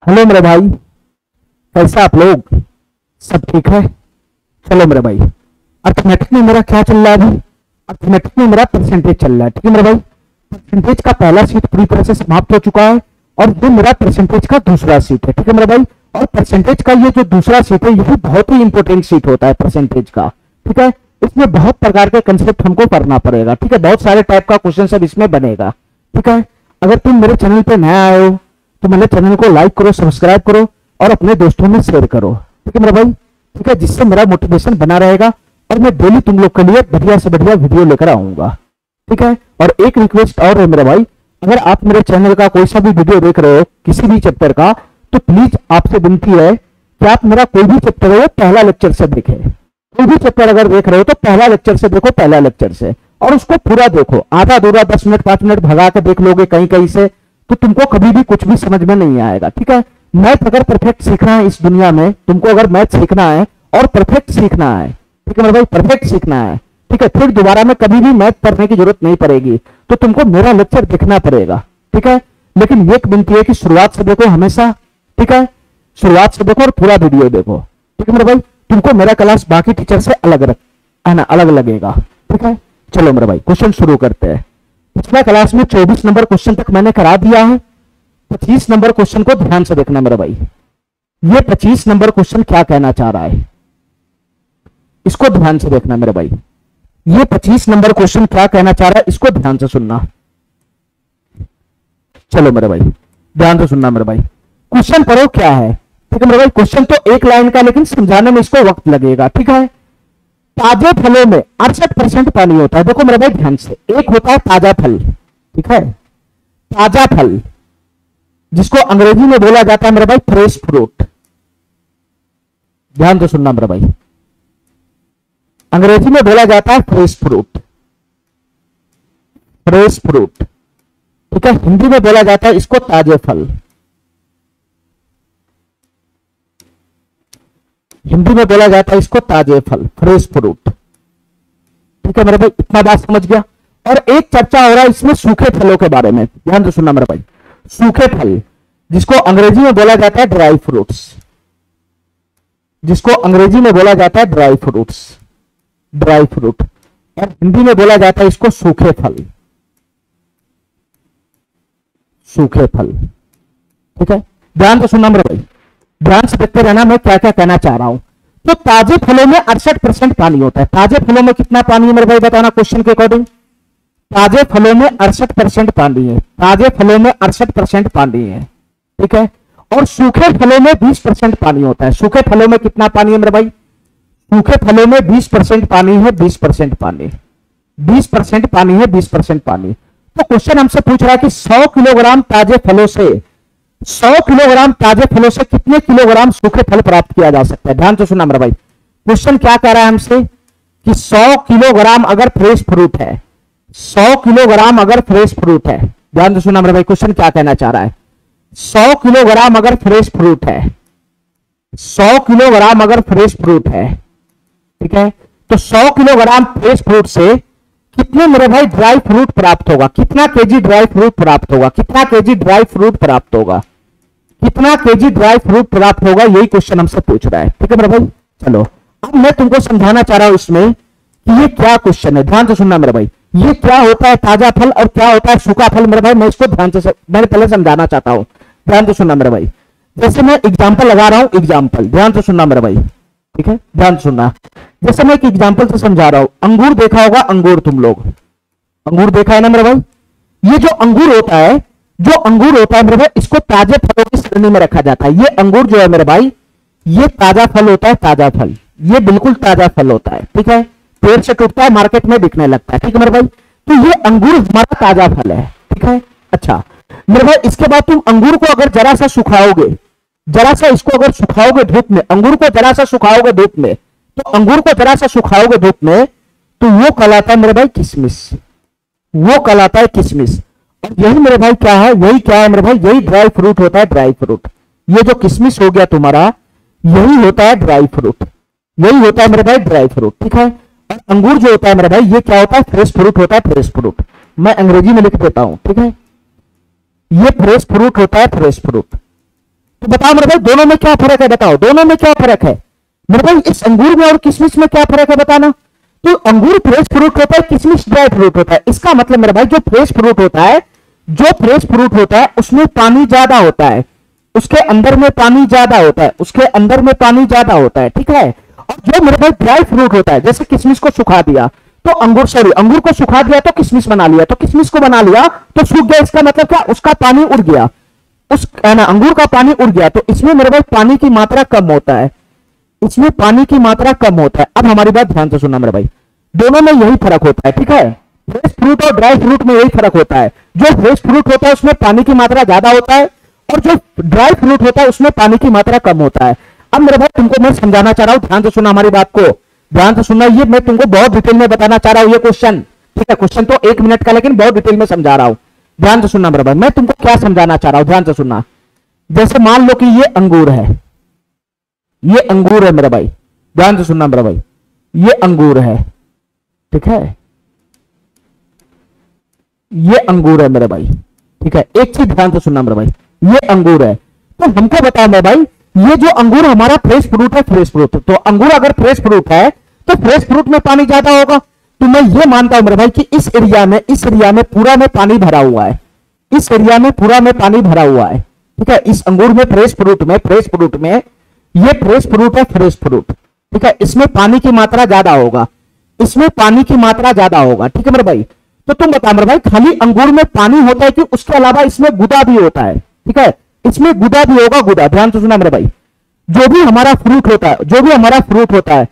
Hello मेरे भाई, कैसा आप लोग? सब ठीक है? चलो मेरे भाई, अर्थमेटिक में मेरा क्या चल रहा है अभी? अर्थमेटिक में मेरा परसेंटेज चल रहा है। ठीक है मेरे भाई, परसेंटेज का पहला सीट पूरी तरह से समाप्त हो चुका है और ये मेरा परसेंटेज का दूसरा सीट है। ठीक है मेरे भाई, और परसेंटेज का ये जो दूसरा सीट है ये भी बहुत ही इंपॉर्टेंट सीट होता है परसेंटेज का। ठीक है, इसमें बहुत प्रकार के कंसेप्ट हमको पढ़ना पड़ेगा। ठीक है, बहुत सारे टाइप का क्वेश्चन सब इसमें बनेगा। ठीक है, अगर तुम मेरे चैनल पे नया आए हो तो मेरे चैनल को लाइक करो, सब्सक्राइब करो और अपने दोस्तों में शेयर करो। ठीक है मेरे भाई, ठीक है, जिससे मेरा मोटिवेशन बना रहेगा और मैं डेली तुम लोग के लिए बढ़िया से बढ़िया वीडियो लेकर आऊंगा। ठीक है, और एक रिक्वेस्ट और है मेरे भाई, अगर आप मेरे चैनल का कोई सा भी वीडियो देख रहे हो किसी भी चैप्टर का, तो प्लीज आपसे विनती है कि आप मेरा कोई भी चैप्टर हो पहला लेक्चर से देखें। कोई भी चैप्टर अगर देख रहे हो तो पहला लेक्चर से देखो, पहला लेक्चर से, और उसको पूरा देखो। आधा अधूरा 10 मिनट 5 मिनट भगा के देख लोगे कहीं कहीं से तो तुमको कभी भी कुछ भी समझ में नहीं आएगा। ठीक है, मैथ अगर परफेक्ट सीखना है इस दुनिया में, तुमको अगर मैथ सीखना है और परफेक्ट सीखना है, ठीक है मेरे भाई, परफेक्ट सीखना है, ठीक है, फिर दोबारा में कभी भी मैथ पढ़ने की जरूरत नहीं पड़ेगी, तो तुमको मेरा लेक्चर देखना पड़ेगा। ठीक है, लेकिन एक विनती है कि शुरुआत से देखो हमेशा। ठीक है, शुरुआत से देखो और पूरा वीडियो देखो। ठीक है मेरे भाई, तुमको मेरा क्लास बाकी टीचर से अलग है ना, अलग लगेगा। ठीक है, चलो मेरे भाई क्वेश्चन शुरू करते हैं। पिछला क्लास में 24 नंबर क्वेश्चन तक मैंने करा दिया है। 25 नंबर क्वेश्चन को ध्यान से देखना मेरे भाई। ये 25 नंबर क्वेश्चन क्या कहना चाह रहा है, इसको ध्यान से देखना मेरे भाई। ये 25 नंबर क्वेश्चन क्या कहना चाह रहा है, इसको ध्यान से सुनना। चलो मेरे भाई ध्यान से सुनना मेरे भाई। क्वेश्चन पढ़ो क्या है। ठीक है मेरे भाई, क्वेश्चन तो एक लाइन का, लेकिन समझाने में इसको वक्त लगेगा। ठीक है, ताजे फलों में 68% पानी होता है। देखो मेरे भाई ध्यान से, एक होता है ताजा फल, ठीक है, ताजा फल जिसको अंग्रेजी में बोला जाता है मेरे भाई फ्रेश फ्रूट। ध्यान से सुनना मेरे भाई, अंग्रेजी में बोला जाता है फ्रेश फ्रूट, फ्रेश फ्रूट। ठीक है, हिंदी में बोला जाता है इसको ताजे फल। हिंदी में बोला जाता है इसको ताजे फल, फ्रेश फ्रूट। ठीक है मेरे भाई, इतना बात समझ गया। और एक चर्चा हो रहा है इसमें सूखे फलों के बारे में। ध्यान से सुनना मेरे भाई, सूखे फल जिसको अंग्रेजी में बोला जाता है ड्राई फ्रूट्स, जिसको अंग्रेजी में बोला जाता है ड्राई फ्रूट्स, ड्राई फ्रूट, और हिंदी में बोला जाता है इसको सूखे फल, सूखे फल। ठीक है, ध्यान से सुनना मेरे भाई, ध्यान से देखते रहना मैं क्या क्या कहना चाह रहा हूं। तो ताजे फलों में 68% पानी होता है। ताजे फलों में कितना पानी है मेरे भाई, बताना क्वेश्चन के अकॉर्डिंग। ताजे फलों में 68% पानी है, ताजे फलों में 68% पानी है। ठीक है, और सूखे फलों में 20% पानी होता है। सूखे फलों में कितना पानी है मेरे भाई, सूखे फलों में 20% पानी है, 20% पानी, 20% पानी है, 20% पानी। तो क्वेश्चन हमसे पूछ रहा है कि 100 किलोग्राम ताजे फलों से, 100 किलोग्राम ताजे फलों से कितने किलोग्राम सूखे फल प्राप्त किया जा सकता है। ध्यान से सुनना मेरा भाई, क्वेश्चन क्या कह रहा है हमसे कि 100 किलोग्राम अगर फ्रेश फ्रूट है, 100 किलोग्राम अगर फ्रेश फ्रूट है, ध्यान से सुनना मेरा भाई, क्वेश्चन क्या कहना चाह रहा है। 100 किलोग्राम अगर फ्रेश फ्रूट है, 100 किलोग्राम अगर फ्रेश फ्रूट है, ठीक है, तो 100 किलोग्राम फ्रेश फ्रूट से कितने मेरे भाई ड्राई फ्रूट प्राप्त होगा, कितना केजी ड्राई फ्रूट प्राप्त होगा, कितना केजी ड्राई फ्रूट प्राप्त होगा, कितना केजी ड्राई फ्रूट प्राप्त होगा, यही क्वेश्चन हमसे पूछ रहा है। ठीक है मेरे भाई, चलो अब मैं तुमको समझाना चाह रहा हूं इसमें कि ये क्या क्वेश्चन है। ध्यान से सुनना मेरे भाई, ये क्या होता है ताजा फल और क्या होता है सूखा फल मेरे भाई, मैं इसको ध्यान से मैंने पहले समझाना चाहता हूं। ध्यान से सुनना मेरे भाई, जैसे मैं एग्जाम्पल लगा रहा हूं, एग्जाम्पल, ध्यान से सुनना मेरे भाई। ठीक है, ध्यान से सुनना, जैसे मैं एक एग्जाम्पल से समझा रहा हूं। अंगूर देखा होगा, अंगूर, तुम लोग अंगूर देखा है ना मेरे भाई। ये जो अंगूर होता है, जो अंगूर होता है मेरे भाई, इसको ताजे फलों की श्रेणी में रखा जाता है। ये अंगूर जो है मेरे भाई, ये ताजा फल होता है, ताजा फल, ये बिल्कुल ताजा फल होता है। ठीक है, पेड़ से टूटता है, मार्केट में बिकने लगता है। ठीक है मेरे भाई, तो ये अंगूर हमारा ताजा फल है। ठीक है, अच्छा मेरे भाई, इसके बाद तुम अंगूर को अगर जरा सा सुखाओगे, जरा सा इसको अगर सुखाओगे धूप में, अंगूर को जरा सा सुखाओगे धूप में, तो अंगूर को जरा सा सुखाओगे धूप में, तो वो कहलाता है मेरे भाई किशमिश, वो कहलाता है किशमिश। और यही मेरे भाई क्या है, यही क्या है मेरे भाई, यही ड्राई फ्रूट होता है, ड्राई फ्रूट। ये जो किशमिश हो गया तुम्हारा, यही होता है ड्राई फ्रूट, यही होता है मेरे भाई ड्राई फ्रूट। ठीक है, और अंगूर जो होता है मेरे भाई, ये क्या होता है, फ्रेश फ्रूट होता है, फ्रेश फ्रूट। मैं अंग्रेजी में लिख देता हूं। ठीक है, ये फ्रेश फ्रूट होता है, फ्रेश फ्रूट। तो बताओ मेरे भाई दोनों में क्या फर्क है, बताओ दोनों में क्या फर्क है मेरे भाई, इस अंगूर में और किशमिश में क्या फर्क है बताना। तो अंगूर फ्रेश फ्रूट होता है, किशमिश ड्राई फ्रूट होता है। इसका मतलब मेरे भाई जो फ्रेश फ्रूट होता है, जो फ्रेश फ्रूट होता है उसमें पानी ज्यादा होता है, उसके अंदर में पानी ज्यादा होता है, उसके अंदर में पानी ज्यादा होता है, ठीक है। और जो मेरे भाई ड्राई फ्रूट होता है, जैसे किशमिश को सुखा दिया तो अंगूर को सुखा दिया तो किशमिश बना लिया, तो किशमिश को बना लिया तो सूख गया, इसका मतलब क्या, उसका पानी उड़ गया, उस ना अंगूर का पानी उड़ गया। तो इसमें मेरे भाई पानी की मात्रा कम होता है, इसमें पानी की मात्रा कम होता है। अब हमारी बात ध्यान से सुनना मेरे भाई, दोनों में यही फर्क होता है, ठीक है। फ्रेश फ्रूट और ड्राई फ्रूट में यही फर्क होता है, जो फ्रेश फ्रूट होता है उसमें पानी की मात्रा ज्यादा होता है और जो ड्राई फ्रूट होता है उसमें पानी की मात्रा कम होता है। अब मेरे भाई तुमको मैं समझाना चाह रहा हूं, ध्यान से सुना हमारी बात को, ध्यान से सुनना, ये मैं तुमको बहुत डिटेल में बताना चाह रहा हूं ये क्वेश्चन, ठीक है। क्वेश्चन तो 1 मिनट का, लेकिन बहुत डिटेल में समझा रहा हूं, ध्यान से सुनना मेरे भाई। मैं तुमको क्या समझाना चाह रहा हूं, ध्यान से सुनना। जैसे मान लो कि ये अंगूर है, ये अंगूर है मेरे भाई, ध्यान से सुनना मेरे भाई, ये अंगूर है, ठीक है, ये अंगूर है मेरे भाई, ठीक है। एक चीज ध्यान से सुनना मेरे भाई, ये अंगूर है, तो हमको बताओ मेरे भाई, ये जो अंगूर हमारा फ्रेश फ्रूट है, फ्रेश फ्रूट, तो अंगूर अगर फ्रेश फ्रूट है तो फ्रेश फ्रूट में पानी ज्यादा होगा। तो मैं ये मानता हूं मेरे भाई कि इस एरिया में पूरा में पानी भरा हुआ है, इस एरिया में पूरा में पानी भरा हुआ है, ठीक है। इस अंगूर में फ्रेश फ्रूट में ये फ्रेश फ्रूट है, फ्रेश फ्रूट, ठीक है, इसमें पानी की मात्रा ज्यादा होगा, इसमें पानी की मात्रा ज्यादा होगा, ठीक है मेरे भाई। तो तुम बता मेरे भाई, खाली अंगूर में पानी होता है कि उसके अलावा इसमें गुदा भी होता है, ठीक है, इसमें गुदा भी होगा, गुदा, ध्यान से सुना मेरे भाई। जो भी हमारा फ्रूट होता है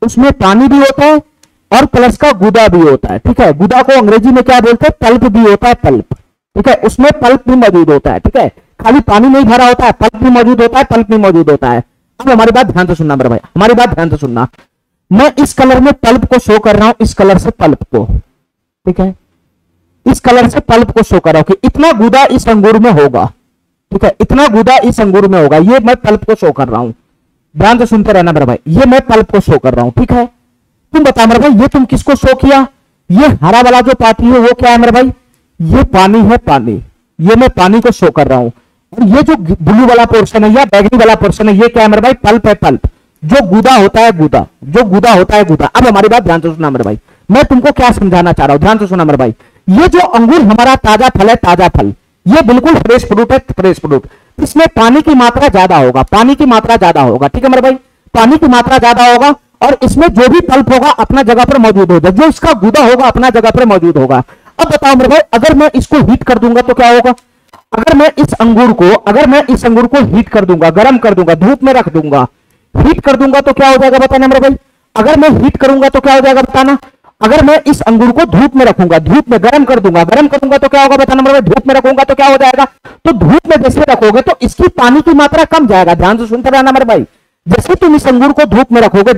उसमें पानी भी होता है और प्लस का गुदा भी होता है, ठीक है। गुदा को अंग्रेजी में क्या बोलते हैं, पल्प भी होता है, पल्प, ठीक है, उसमें पल्प भी मौजूद होता है, ठीक है। खाली पानी नहीं भरा होता है, पल्प भी मौजूद होता है, पल्प भी मौजूद होता है। अब हमारी बात ध्यान से सुनना मेरे भाई, हमारी बात ध्यान से सुनना। मैं इस कलर में पल्प को शो कर रहा हूं, इस कलर से पल्प को, ठीक है, इस कलर से पल्प को शो कर रहा हूं कि इतना गुदा इस अंगूर में होगा, ठीक है, इतना गुदा इस अंगूर में होगा, ये मैं पल्प को शो कर रहा हूं, ध्यान से सुनते रहना मेरे भाई, ये मैं पल्प को शो कर रहा हूं, ठीक है। तुम बता मेरे भाई, ये तुम किसको शो किया, ये हरा वाला जो पार्टी है वो क्या है मेरे भाई, ये पानी है, पानी, ये मैं पानी को शो कर रहा हूं। और ये जो ब्लू वाला पोर्शन है या बैगनी वाला पोर्शन है, ये क्या है मेरे भाई, पल्प है, पल्प, जो गुदा होता है, गुदा, जो गुदा होता है, गुदा। अब हमारी बात ध्यान से सुनना मेरे भाई, मैं तुमको क्या समझाना चाह रहा हूं, ध्यान से सुना मेरे भाई। ये जो अंगूर हमारा ताजा फल है, ताजा फल, ये बिल्कुल फ्रेश फ्रूट है, फ्रेश फ्रूट, इसमें पानी की मात्रा ज्यादा होगा, पानी की मात्रा ज्यादा होगा, ठीक है मेरे भाई, पानी की मात्रा ज्यादा होगा। और इसमें जो भी पल्प होगा अपना जगह पर मौजूद होगा, जो इसका गुदा होगा अपना जगह पर मौजूद होगा। अब बताओ मेरे भाई, अगर मैं इसको हीट कर दूंगा तो क्या होगा, अगर मैं इस अंगूर को हीट कर दूंगा, गर्म कर दूंगा, धूप में रख दूंगा, हीट कर दूंगा तो क्या हो जाएगा बताना मेरे भाई। अगर मैं हीट करूंगा तो क्या हो जाएगा बताना। अगर मैं इस अंगूर को धूप में रखूंगा, धूप में गर्म कर दूंगा, गर्म करूंगा तो क्या होगा बताना मेरे भाई। धूप में रखूंगा तो क्या हो जाएगा, तो धूप में जैसे रखोगे तो इसकी पानी की मात्रा कम जाएगा, ध्यान से सुनते रहना मेरे भाई। जैसे तुम इस अंगूर को धूप में रखोगे,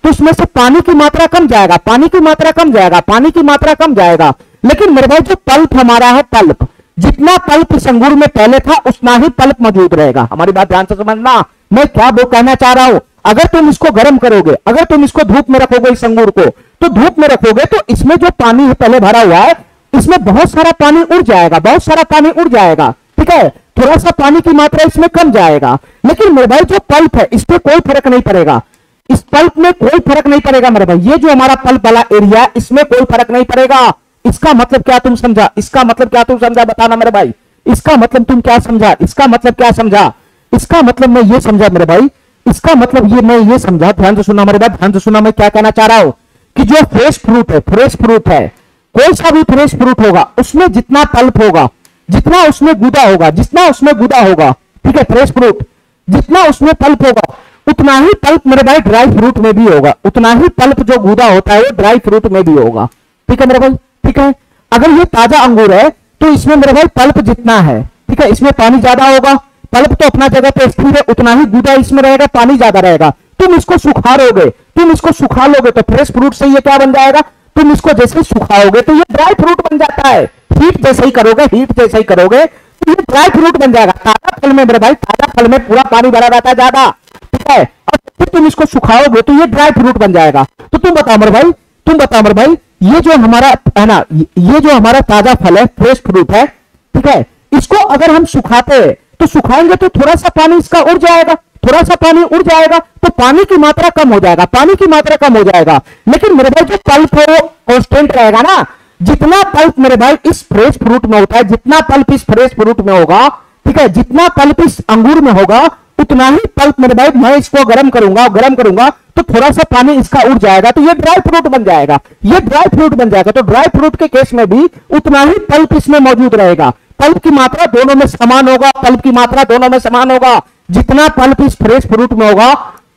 तो उसमें से पानी की मात्रा कम जाएगा, पानी की मात्रा कम जाएगा, पानी की मात्रा कम जाएगा। लेकिन मेरे भाई जो पल्प हमारा है, पल्प, जितना पल्प इस अंगूर में पहले था उतना ही पल्प मौजूद रहेगा। हमारी बात ध्यान से समझना, मैं क्या वो कहना चाह रहा हूं। अगर तुम इसको गर्म करोगे, अगर तुम इसको धूप में रखोगे, इस अंगूर को तो धूप में रखोगे तो इसमें जो पानी है पहले भरा हुआ है, इसमें बहुत सारा पानी उड़ जाएगा, बहुत सारा पानी उड़ जाएगा, ठीक है। थोड़ा सा पानी की मात्रा इसमें कम जाएगा। लेकिन मेरे भाई जो पल्प है इस पर कोई फर्क नहीं पड़ेगा, इस पल्प में कोई फर्क नहीं पड़ेगा मेरे भाई। ये जो हमारा पल्प वाला एरिया, इसमें कोई फर्क नहीं पड़ेगा। इसका मतलब क्या तुम समझा, इसका मतलब क्या तुम समझा बताना मेरे भाई। इसका मतलब तुम क्या समझा, इसका मतलब क्या समझा, इसका मतलब मैं ये समझा मेरे भाई, इसका मतलब ये मैं ये समझा, ध्यान से सुना मेरे भाई, ध्यान से सुना। मैं क्या कहना चाह रहा हूं कि जो फ्रेश फ्रूट है, फ्रेश फ्रूट है, कोई सा भी फ्रेश फ्रूट होगा उसमें जितना पल्प होगा, जितना उसमें गुदा होगा, जितना उसमें गुदा होगा, ठीक है, फ्रेश फ्रूट जितना उसमें पल्प होगा उतना ही पल्प मेरे भाई ड्राई फ्रूट में भी होगा, उतना ही पल्प जो गुदा होता है वो ड्राई फ्रूट में भी होगा, ठीक है मेरे भाई, ठीक है। अगर ये ताजा अंगूर है तो इसमें मेरे भाई पल्प जितना है, ठीक है, इसमें पानी ज्यादा होगा, पल्प तो अपना जगह पे स्थिर है, उतना ही गुदा इसमें रहेगा, पानी ज्यादा रहेगा। तुम इसको सुखा लोगे, तुम इसको सुखा लोगे तो फ्रेश फ्रूट से ये क्या बन जाएगा, तुम इसको जैसे सुखाओगे तो ये ड्राई फ्रूट बन जाता है। हीट जैसे ही करोगे, हीट जैसे ही करोगे तो ये ड्राई फ्रूट बन जाएगा। ताजा फल में मेरे भाई, ताजा फल में पूरा पानी भरा रहता है ज्यादा, ठीक है, और फिर तुम इसको सुखाओगे तो ये ड्राई फ्रूट बन जाएगा। तो तुम बताओ मेरे भाई, तुम बताओ मेरे भाई, ये जो हमारा है ना, ये जो हमारा ताजा फल है, फ्रेश फ्रूट है, ठीक है, इसको अगर हम सुखाते हैं तो सुखाएंगे तो थोड़ा सा पानी इसका उड़ जाएगा, थोड़ा सा पानी उड़ जाएगा तो पानी की मात्रा कम हो जाएगा, पानी की मात्रा कम हो जाएगा। लेकिन मेरे भाई जो पल्प है वो कांस्टेंट रहेगा ना। जितना पल्प मेरे भाई इस फ्रेश फ्रूट में होता है, जितना पल्प इस फ्रेश फ्रूट में होगा, ठीक है, जितना पल्प इस अंगूर में होगा उतना ही पल्प मेरे भाई मैं इसको गर्म करूंगा तो थोड़ा सा पानी इसका उड़ जाएगा तो ये ड्राई फ्रूट बन जाएगा, ये ड्राई फ्रूट बन जाएगा। तो ड्राई फ्रूट के केस में भी उतना ही पल्प इसमें मौजूद रहेगा। पल्प की मात्रा दोनों में समान होगा, पल्प की मात्रा दोनों में समान होगा। जितना पल्प इस फ्रेश फ्रूट में होगा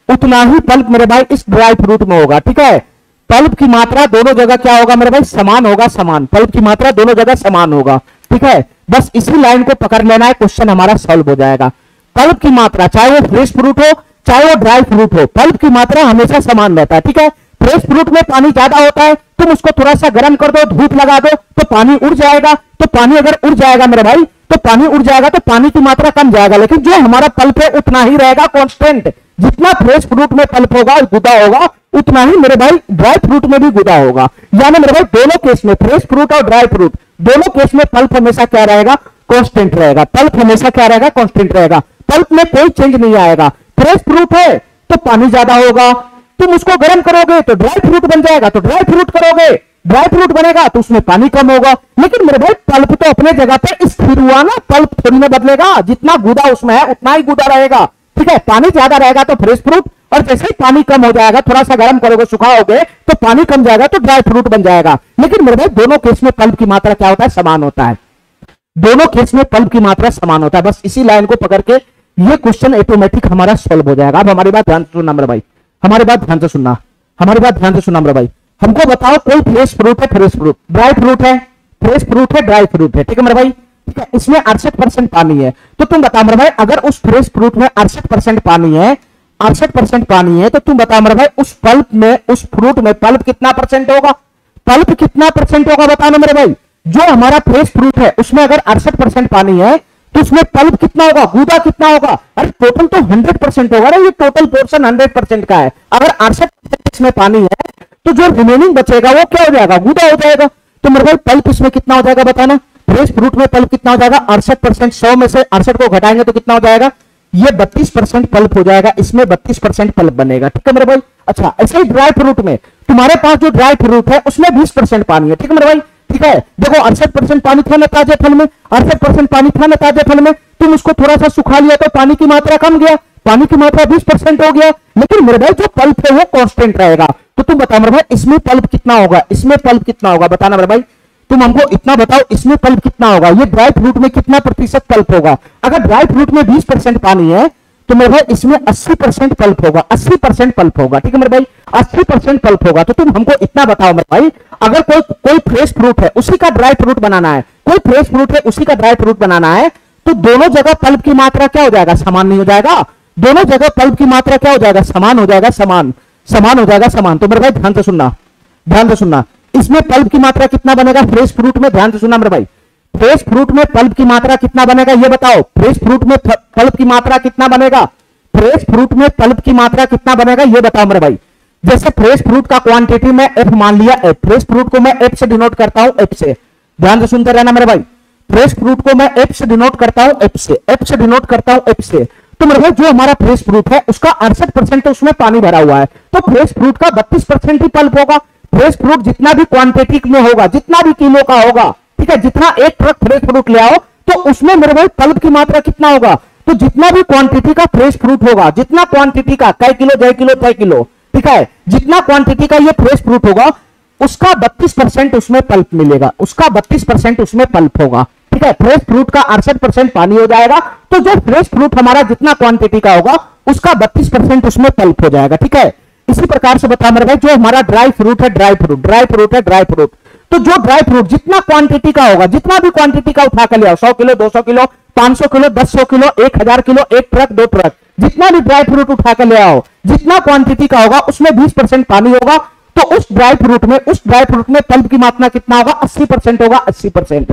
उतना ही पल्प मेरे भाई इस ड्राई फ्रूट में होगा, ठीक है। पल्प की मात्रा दोनों जगह क्या होगा मेरे भाई, समान होगा, समान। पल्प की मात्रा दोनों जगह समान होगा, ठीक है। बस इसी लाइन को पकड़ लेना है, क्वेश्चन हमारा सॉल्व हो जाएगा। पल्प की मात्रा चाहे वो फ्रेश फ्रूट हो चाहे वो ड्राई फ्रूट हो, पल्प की मात्रा हमेशा समान रहता है, ठीक है। फ्रेश फ्रूट में पानी ज्यादा होता है, तुम उसको थोड़ा सा गर्म कर दो, धूप लगा दो तो पानी उड़ जाएगा। तो पानी अगर उड़ जाएगा मेरे भाई, तो पानी उड़ जाएगा तो पानी की मात्रा कम जाएगा, लेकिन जो हमारा पल्प है उतना ही रहेगा कांस्टेंट। जितना फ्रेश फ्रूट में पल्प होगा, गुदा होगा, उतना ही मेरे भाई ड्राई फ्रूट में भी गुदा होगा। यानी मेरे भाई दोनों केस में, फ्रेश फ्रूट और ड्राई फ्रूट दोनों केस में पल्प हमेशा क्या रहेगा, कांस्टेंट रहेगा। पल्प हमेशा क्या रहेगा, कांस्टेंट रहेगा। पल्प में कोई चेंज नहीं आएगा। फ्रेश फ्रूट है तो पानी ज्यादा होगा, तुम उसको गर्म करोगे तो ड्राई फ्रूट बन जाएगा, तो ड्राई फ्रूट करोगे, ड्राई फ्रूट बनेगा तो उसमें पानी कम होगा। लेकिन मेरे भाई पल्प तो अपने जगह पे स्थिर हुआ ना, पल्प थोड़ी ना बदलेगा। जितना गुदा उसमें है उतना ही गुदा रहेगा, ठीक है। पानी ज्यादा रहेगा तो फ्रेश फ्रूट, और जैसे ही पानी कम हो जाएगा, थोड़ा सा गर्म करोगे, सुखाओगे तो पानी कम जाएगा तो ड्राई फ्रूट बन जाएगा। लेकिन मेरे भाई दोनों केस में पल्प की मात्रा क्या होता है, समान होता है। दोनों केस में पल्प की मात्रा समान होता है। बस इसी लाइन को पकड़ के ये क्वेश्चन ऑटोमेटिक हमारा सॉल्व हो जाएगा। अब हमारी बात ध्यान से सुनना मेरे भाई, हमारी बात ध्यान से सुनना, हमारी बात ध्यान से सुनना मेरे भाई। हमको बताओ कोई फ्रेश फ्रूट है, फ्रेश फ्रूट, ड्राई फ्रूट है, फ्रेश फ्रूट है, ड्राई फ्रूट है, ठीक है मेरे भाई, ठीक है। इसमें 68% पानी है, तो तुम बताओ मेरे भाई अगर उस फ्रेश फ्रूट में 68% पानी है, 68% पानी है, तो तुम बताओ मेरे भाई उस पल्प में, उस फ्रूट में पल्प कितना परसेंट होगा, पल्प कितना परसेंट होगा बताना मेरे भाई। जो हमारा फ्रेश फ्रूट है उसमें अगर 68% पानी है तो उसमें पल्प कितना होगा, गुदा कितना होगा। अरे टोटल तो 100% होगा ना, ये टोटल पोर्शन 100% का है। अगर 68% इसमें पानी है तो जो रिमेनिंग बचेगा वो क्या हो जाएगा, गुदा हो जाएगा। तो मेरे भाई पल्प इसमें कितना हो जाएगा बताना, फ्रेश फ्रूट में पल्प कितना हो जाएगा, 68%। 100 में से 68 को घटाएंगे तो कितना हो जाएगा, ये 32% पल्प हो जाएगा, इसमें 32% पल्प बनेगा, ठीक है मेरे भाई। अच्छा, ऐसे ही ड्राई फ्रूट में तुम्हारे पास जो ड्राई फ्रूट है उसमें 20% पानी है, ठीक है मेरे भाई, ठीक है। देखो 68% पानी था ना ताजे फल में, 68% पानी था ना ताजे फल में, तुम उसको थोड़ा सा सुखा लिया तो पानी की मात्रा कम गया, पानी की मात्रा 20% हो गया। लेकिन मेरे भाई जो पल्प है वो कांस्टेंट रहेगा। तो तुम बताओ मेरे भाई इसमें पल्प कितना होगा, इसमें पल्प कितना होगा बताना मेरे भाई। तुम हमको इतना बताओ इसमें पल्प कितना होगा, ये ड्राई फ्रूट में कितना प्रतिशत पल्प होगा। अगर ड्राई फ्रूट में 20% पानी है तो मेरे भाई इसमें 80% पल्प होगा, 80% पल्प होगा, ठीक है मेरे भाई, 80% पल्प होगा। तो तुम हमको इतना बताओ मेरे भाई अगर कोई फ्रेश फ्रूट है उसी का ड्राई फ्रूट बनाना है, कोई फ्रेश फ्रूट है उसी का ड्राई फ्रूट बनाना है, तो दोनों जगह पल्प की मात्रा क्या हो जाएगा, समान नहीं हो जाएगा। दोनों जगह पल्प की मात्रा क्या हो जाएगा, समान हो जाएगा, समान समान हो जाएगा, समान। तो मेरे भाई ध्यान से सुनना, ध्यान से सुनना, इसमें पल्प की मात्रा कितना बनेगा फ्रेश फ्रूट में, ध्यान से सुनना मेरे भाई। फ्रेश फ्रूट में पल्प की मात्रा कितना बनेगा ये बताओ, फ्रेश फ्रूट में पल्प की मात्रा कितना बनेगा, फ्रेश फ्रूट में पल्प की मात्रा कितना बनेगा ये बताओ मेरे भाई। जैसे फ्रेश फ्रूट का क्वांटिटी में एफ मान लिया, एफ, फ्रेश फ्रूट को मैं एफ से डिनोट करता हूं, एफ से, ध्यान से सुनते रहना मेरे भाई। फ्रेश फ्रूट को मैं एफ से डिनोट करता हूं, एफ से, एफ से डिनोट करता हूं, एफ से। तो मेरे भाई जो हमारा फ्रेश फ्रूट है उसका 68% तो उसमें पानी भरा हुआ है, तो फ्रेश फ्रूट का 32% ही पल्प होगा। फ्रेश फ्रूट जितना भी क्वांटिटी में होगा, जितना भी किलो का होगा, ठीक है, जितना एक ट्रक फ्रेश फ्रूट ले आओ तो उसमें मेरे भाई पल्प की मात्रा कितना होगा। तो जितना भी क्वांटिटी का फ्रेश फ्रूट होगा, जितना क्वांटिटी का, कै किलो, जय किलो, तय किलो, ठीक है, जितना क्वांटिटी का ये फ्रेश फ्रूट होगा उसका 32% उसमें पल्प मिलेगा, उसका 32% उसमें पल्प होगा, ठीक है। फ्रेश फ्रूट का 68% पानी हो जाएगा, तो जो फ्रेश फ्रूट हमारा जितना क्वांटिटी का होगा उसका 32% उसमें पल्प हो जाएगा, ठीक है। इसी प्रकार से बता मेरे भाई जो हमारा ड्राई फ्रूट है, ड्राई फ्रूट, ड्राई फ्रूट है, ड्राई फ्रूट, तो जो ड्राई फ्रूट जितना क्वांटिटी का होगा, जितना भी क्वांटिटी का उठा कर ले आओ, 100 kilo, 200 kilo, 500 kilo, 1000 kilo, 1000 kilo, एक ट्रक, दो ट्रक, जितना भी ड्राई फ्रूट उठा कर ले आओ, जितना क्वांटिटी का होगा उसमें 20% पानी होगा। तो उस ड्राई फ्रूट में पल्प की मात्रा कितना होगा, 80% होगा, 80%।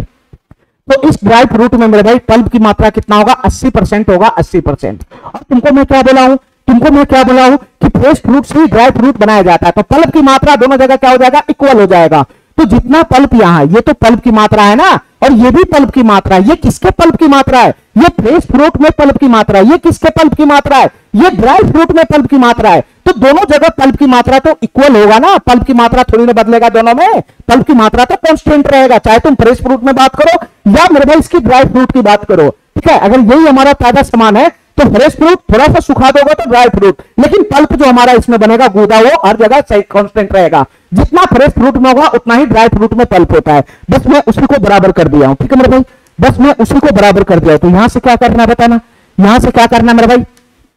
तो इस ड्राई फ्रूट में मेरे भाई पल्प की मात्रा कितना होगा, 80% होगा, 80%। और तुमको मैं क्या बोला हूं, तुमको मैं क्या बोला हूं कि फ्रेश फ्रूट से ही ड्राई फ्रूट बनाया जाता है, तो पल्प की मात्रा दोनों जगह क्या हो जाएगा, इक्वल हो जाएगा। तो जितना पल्प यहां है, ये तो पल्प की मात्रा है ना, और ये भी पल्प की मात्रा है। ये किसके पल्प की मात्रा है? ये फ्रेश फ्रूट में पल्प की मात्रा है। ये किसके पल्प की मात्रा है? ये ड्राई फ्रूट में पल्प की मात्रा है। तो दोनों जगह पल्प की मात्रा तो इक्वल होगा ना, पल्प की मात्रा थोड़ी ना बदलेगा दोनों में, पल्प की मात्रा तो कांस्टेंट रहेगा, चाहे तुम फ्रेश फ्रूट में बात करो या मेरे भाई इसकी ड्राई फ्रूट की बात करो। ठीक है, अगर यही हमारा ताजा सामान है तो फ्रेश फ्रूट थोड़ा सा सुखा दोगे तो ड्राई फ्रूट, लेकिन पल्प जो हमारा इसमें बनेगा गूदा, वो हर जगह सही कांस्टेंट रहेगा। जितना फ्रेश फ्रूट में होगा उतना ही ड्राई फ्रूट में पल्प होता है। बस मैं उसी को बराबर कर दिया हूं। ठीक है मेरे भाई, बस मैं उसी को बराबर कर दिया। तो यहां से क्या करना है बताना, यहां से क्या करना है मेरे भाई,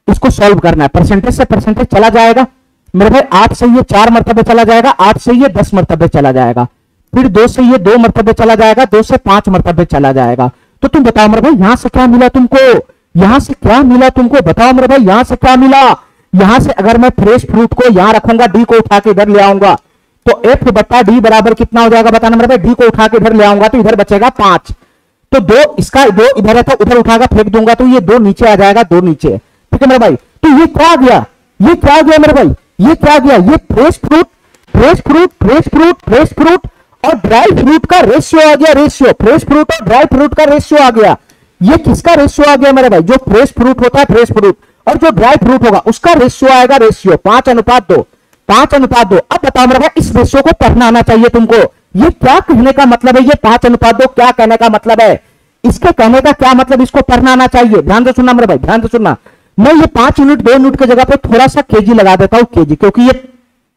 इसको सॉल्व करना है। परसेंटेज से परसेंटेज चला जाएगा मेरे भाई, 8 से ये 4 मरतबे चला जाएगा, 8 से ये 10 मरतबे चला जाएगा, फिर 2 से ये 2 मरतबे चला जाएगा, 2 से 5 मरतबे चला जाएगा। तो तुम बताओ मेरे भाई यहां से क्या मिला तुमको, यहां से क्या मिला तुमको, बताओ मेरे भाई यहां से क्या मिला। यहां से अगर मैं फ्रेश फ्रूट को यहां रखूंगा, डी को उठा के इधर ले आऊंगा, तो एफ बटा डी बराबर कितना हो जाएगा बताना मेरे भाई। डी को उठा के इधर ले आऊंगा तो इधर बचेगा 5, तो 2 इसका 2 इधर है तो उधर उठाकर फेंक दूंगा तो ये 2 नीचे आ जाएगा, 2 नीचे। ठीक है मेरे भाई, तो ये क्या गया, ये क्या गया मेरे भाई, ये क्या गया, ये fresh fruit fresh fruit fresh fruit fresh fruit और ड्राई फ्रूट का रेशियो आ गया, रेशियो फ्रेश फ्रूट और ड्राई फ्रूट का रेशियो आ गया। ये किसका रेशियो आ गया मेरे भाई, जो फ्रेश फ्रूट होता है फ्रेश फ्रूट, और जो ड्राई फ्रूट होगा उसका रेशियो आएगा, रेशियो 5:2, 5:2। अब बताओ मेरे भाई इस रेशियो को पढ़ना आना चाहिए तुमको। ये क्या कहने का मतलब है, ये 5:2 क्या कहने का मतलब है, इसके कहने का क्या मतलब, इसको पढ़ना आना चाहिए। ध्यान से सुनना मेरे भाई, ध्यान से सुनना। मैं ये 5 यूनिट 2 यूनिट की जगह पे थोड़ा सा केजी लगा देता हूं, केजी, क्योंकि ये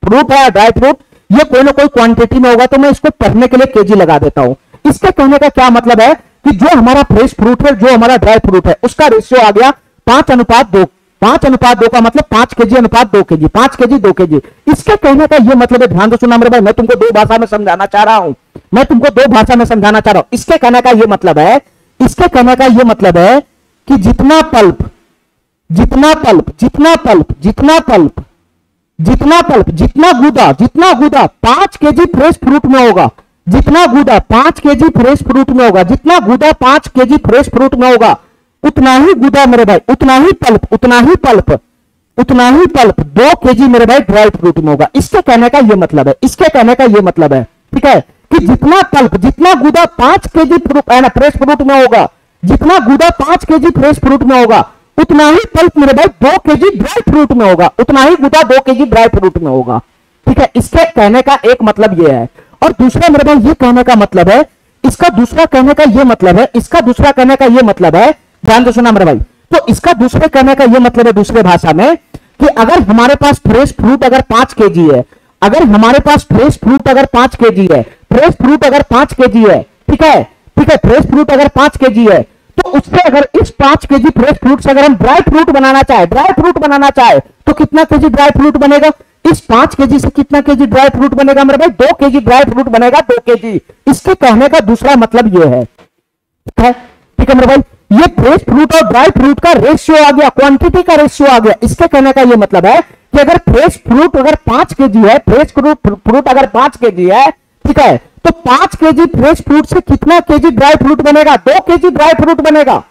फ्रूट है ड्राई फ्रूट, ये कोई ना कोई क्वांटिटी में होगा तो मैं इसको पढ़ने के लिए केजी लगा देता हूं। इसके कहने का क्या मतलब है कि जो हमारा फ्रेश फ्रूट है, जो हमारा ड्राई फ्रूट है, उसका रेशियो आ गया 5:2। 5:2 का मतलब 5 केजी अनुपात 2 केजी, 5 केजी 2 केजी। इसके कहने का यह मतलब है, ध्यान से सुनना मेरे भाई, मैं तुमको 2 भाषा में समझाना चाह रहा हूं, मैं तुमको 2 भाषा में समझाना चाह रहा हूं। इसके कहने का यह मतलब है, इसके कहने का यह मतलब है कि जितना पल्प जितना पल्प जितना पल्प जितना पल्प जितना पल्प जितना गूदा 5 केजी फ्रेश फ्रूट में होगा, जितना गूदा 5 केजी फ्रेश फ्रूट में होगा, जितना गूदा 5 केजी फ्रेश फ्रूट में होगा, उतना ही गूदा मेरे भाई, उतना ही पल्प 2 केजी मेरे भाई ड्राई फ्रूट में होगा। इसके कहने का यह मतलब है, इसके कहने का यह मतलब है, ठीक है, कि जितना पल्प जितना गूदा 5 केजी फ्रेश फ्रूट में होगा, जितना गूदा 5 केजी फ्रेश फ्रूट में होगा, उतना ही पल्प मेरे भाई 2 केजी ड्राई फ्रूट में होगा, उतना ही गूदा 2 केजी ड्राई फ्रूट में होगा। ठीक है, इसके कहने का एक मतलब यह है। और दूसरा मेरे भाई ये कहने का मतलब है, इसका दूसरा कहने का यह मतलब है, इसका दूसरा कहने का यह मतलब है, ध्यान से सुना मेरे भाई, तो इसका दूसरे कहने का यह मतलब है दूसरे भाषा में कि अगर हमारे पास फ्रेश फ्रूट अगर 5 केजी है, अगर हमारे पास फ्रेश फ्रूट अगर 5 केजी है, फ्रेश फ्रूट अगर 5 केजी है, ठीक है, ठीक है, फ्रेश फ्रूट अगर 5 केजी है, तो उससे अगर इस 5 केजी फ्रेश फ्रूट से अगर हम ड्राई फ्रूट बनाना चाहे तो कितना केजी ड्राई फ्रूट बनेगा, इस 5 केजी से कितना केजी ड्राई फ्रूट बनेगा मेरे भाई, 2 केजी ड्राई फ्रूट बनेगा, 2 केजी। इसके कहने का दूसरा मतलब यह है, ठीक है मेरे भाई, ये फ्रेश फ्रूट और ड्राई फ्रूट का रेशियो आ गया, क्वांटिटी का रेशियो आ गया। इसके कहने का यह मतलब है कि अगर फ्रेश फ्रूट अगर 5 केजी है, फ्रेश फ्रूट अगर 5 केजी है, ठीक है, तो 5 केजी फ्रेश फ्रूट से कितना केजी ड्राई फ्रूट बनेगा, 2 केजी ड्राई फ्रूट बनेगा।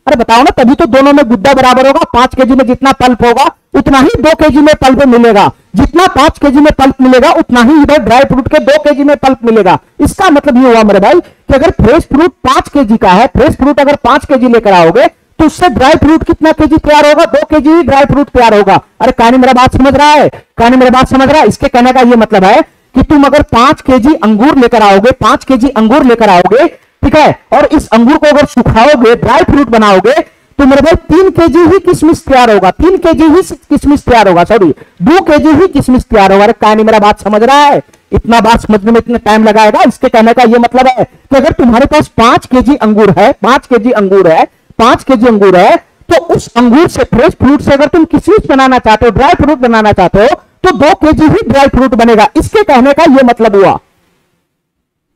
अरे बताओ ना, तभी तो दोनों में गुद्दा बराबर होगा। 5 केजी में जितना पल्प होगा उतना ही 2 केजी में पल्प मिलेगा, जितना 5 केजी में पल्प मिलेगा उतना ही इधर ड्राई फ्रूट के 2 केजी में पल्प मिलेगा। इसका मतलब ये हुआ मेरे भाई कि अगर फ्रेश फ्रूट 5 केजी का है, फ्रेश फ्रूट अगर 5 केजी लेकर आओगे तो उससे ड्राई फ्रूट कितना केजी तैयार होगा, 2 केजी ड्राई फ्रूट तैयार होगा। अरे कहानी मेरा बात समझ रहा है, कहानी मेरा बात समझ रहा है। इसके कहने का यह मतलब है कि तुम अगर 5 केजी अंगूर लेकर आओगे, 5 केजी अंगूर लेकर आओगे, ठीक है, और इस अंगूर को अगर सुखाओगे, ड्राई फ्रूट बनाओगे, तो मेरे भाई 3 केजी ही किशमिश तैयार होगा, 3 केजी ही किशमिश तैयार होगा, सॉरी 2 केजी ही किशमिश तैयार होगा। अरे कहानी मेरा बात समझ रहा है, इतना बात समझने में इतना टाइम लगाएगा। इसके कहने का यह मतलब है कि अगर तुम्हारे पास 5 केजी अंगूर है, 5 केजी अंगूर है, 5 केजी अंगूर है, तो उस अंगूर से, फ्रेश फ्रूट से अगर तुम किशमिश बनाना चाहते हो, ड्राई फ्रूट बनाना चाहते हो, तो 2 केजी ही ड्राई फ्रूट बनेगा। इसके कहने का यह मतलब हुआ,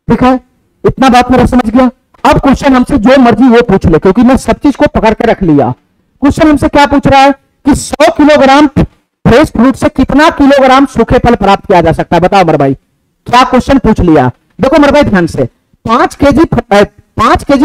ठीक है, इतना बात मेरा समझ गया। अब क्वेश्चन हमसे जो मर्जी वो पूछ ले, क्योंकि मैं सब चीज को पकड़ के रख लिया। क्वेश्चन हमसे क्या पूछ रहा है कि 100 किलोग्राम फ्रेश फ्रूट से कितना किलोग्राम सूखे फल प्राप्त किया जा सकता है, बताओ मेरे भाई, क्या क्वेश्चन पूछ लिया। देखो मेरे भाई ध्यान से, 5 केजी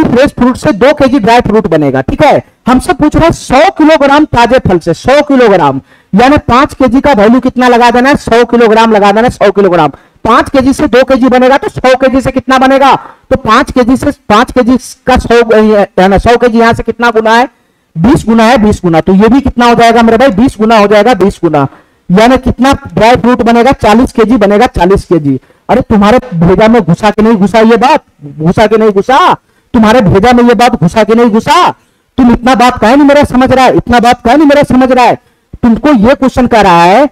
फ्रेश फ्रूट से 2 केजी ड्राई फ्रूट बनेगा, ठीक है। हमसे पूछ रहा है 100 किलोग्राम ताजे फल से, 100 किलोग्राम, यानी 5 केजी का वैल्यू कितना लगा देना है, 100 किलोग्राम लगा देना है, 100 किलोग्राम। 5 केजी से 2 केजी बनेगा तो 100 केजी से कितना बनेगा, तो 5 केजी से 5 केजी का 100 केजी यहां से कितना गुना है, 20 गुना है, 20 गुना। तो ये भी कितना हो जाएगा मेरे भाई, 20 गुना हो जाएगा, 20 गुना। यानी कितना ड्राई फ्रूट बनेगा, 40 केजी बनेगा, 40 केजी। अरे तुम्हारे भेजा में घुसा के नहीं घुसा ये बात, घुसा के नहीं घुसा, तुम्हारे भेजा में ये बात घुसा के नहीं घुसा। तुम इतना बात काहे नहीं मेरा समझ रहा है, इतना बात काहे नहीं मेरा समझ रहा है। तुमको ये क्वेश्चन कर रहा है,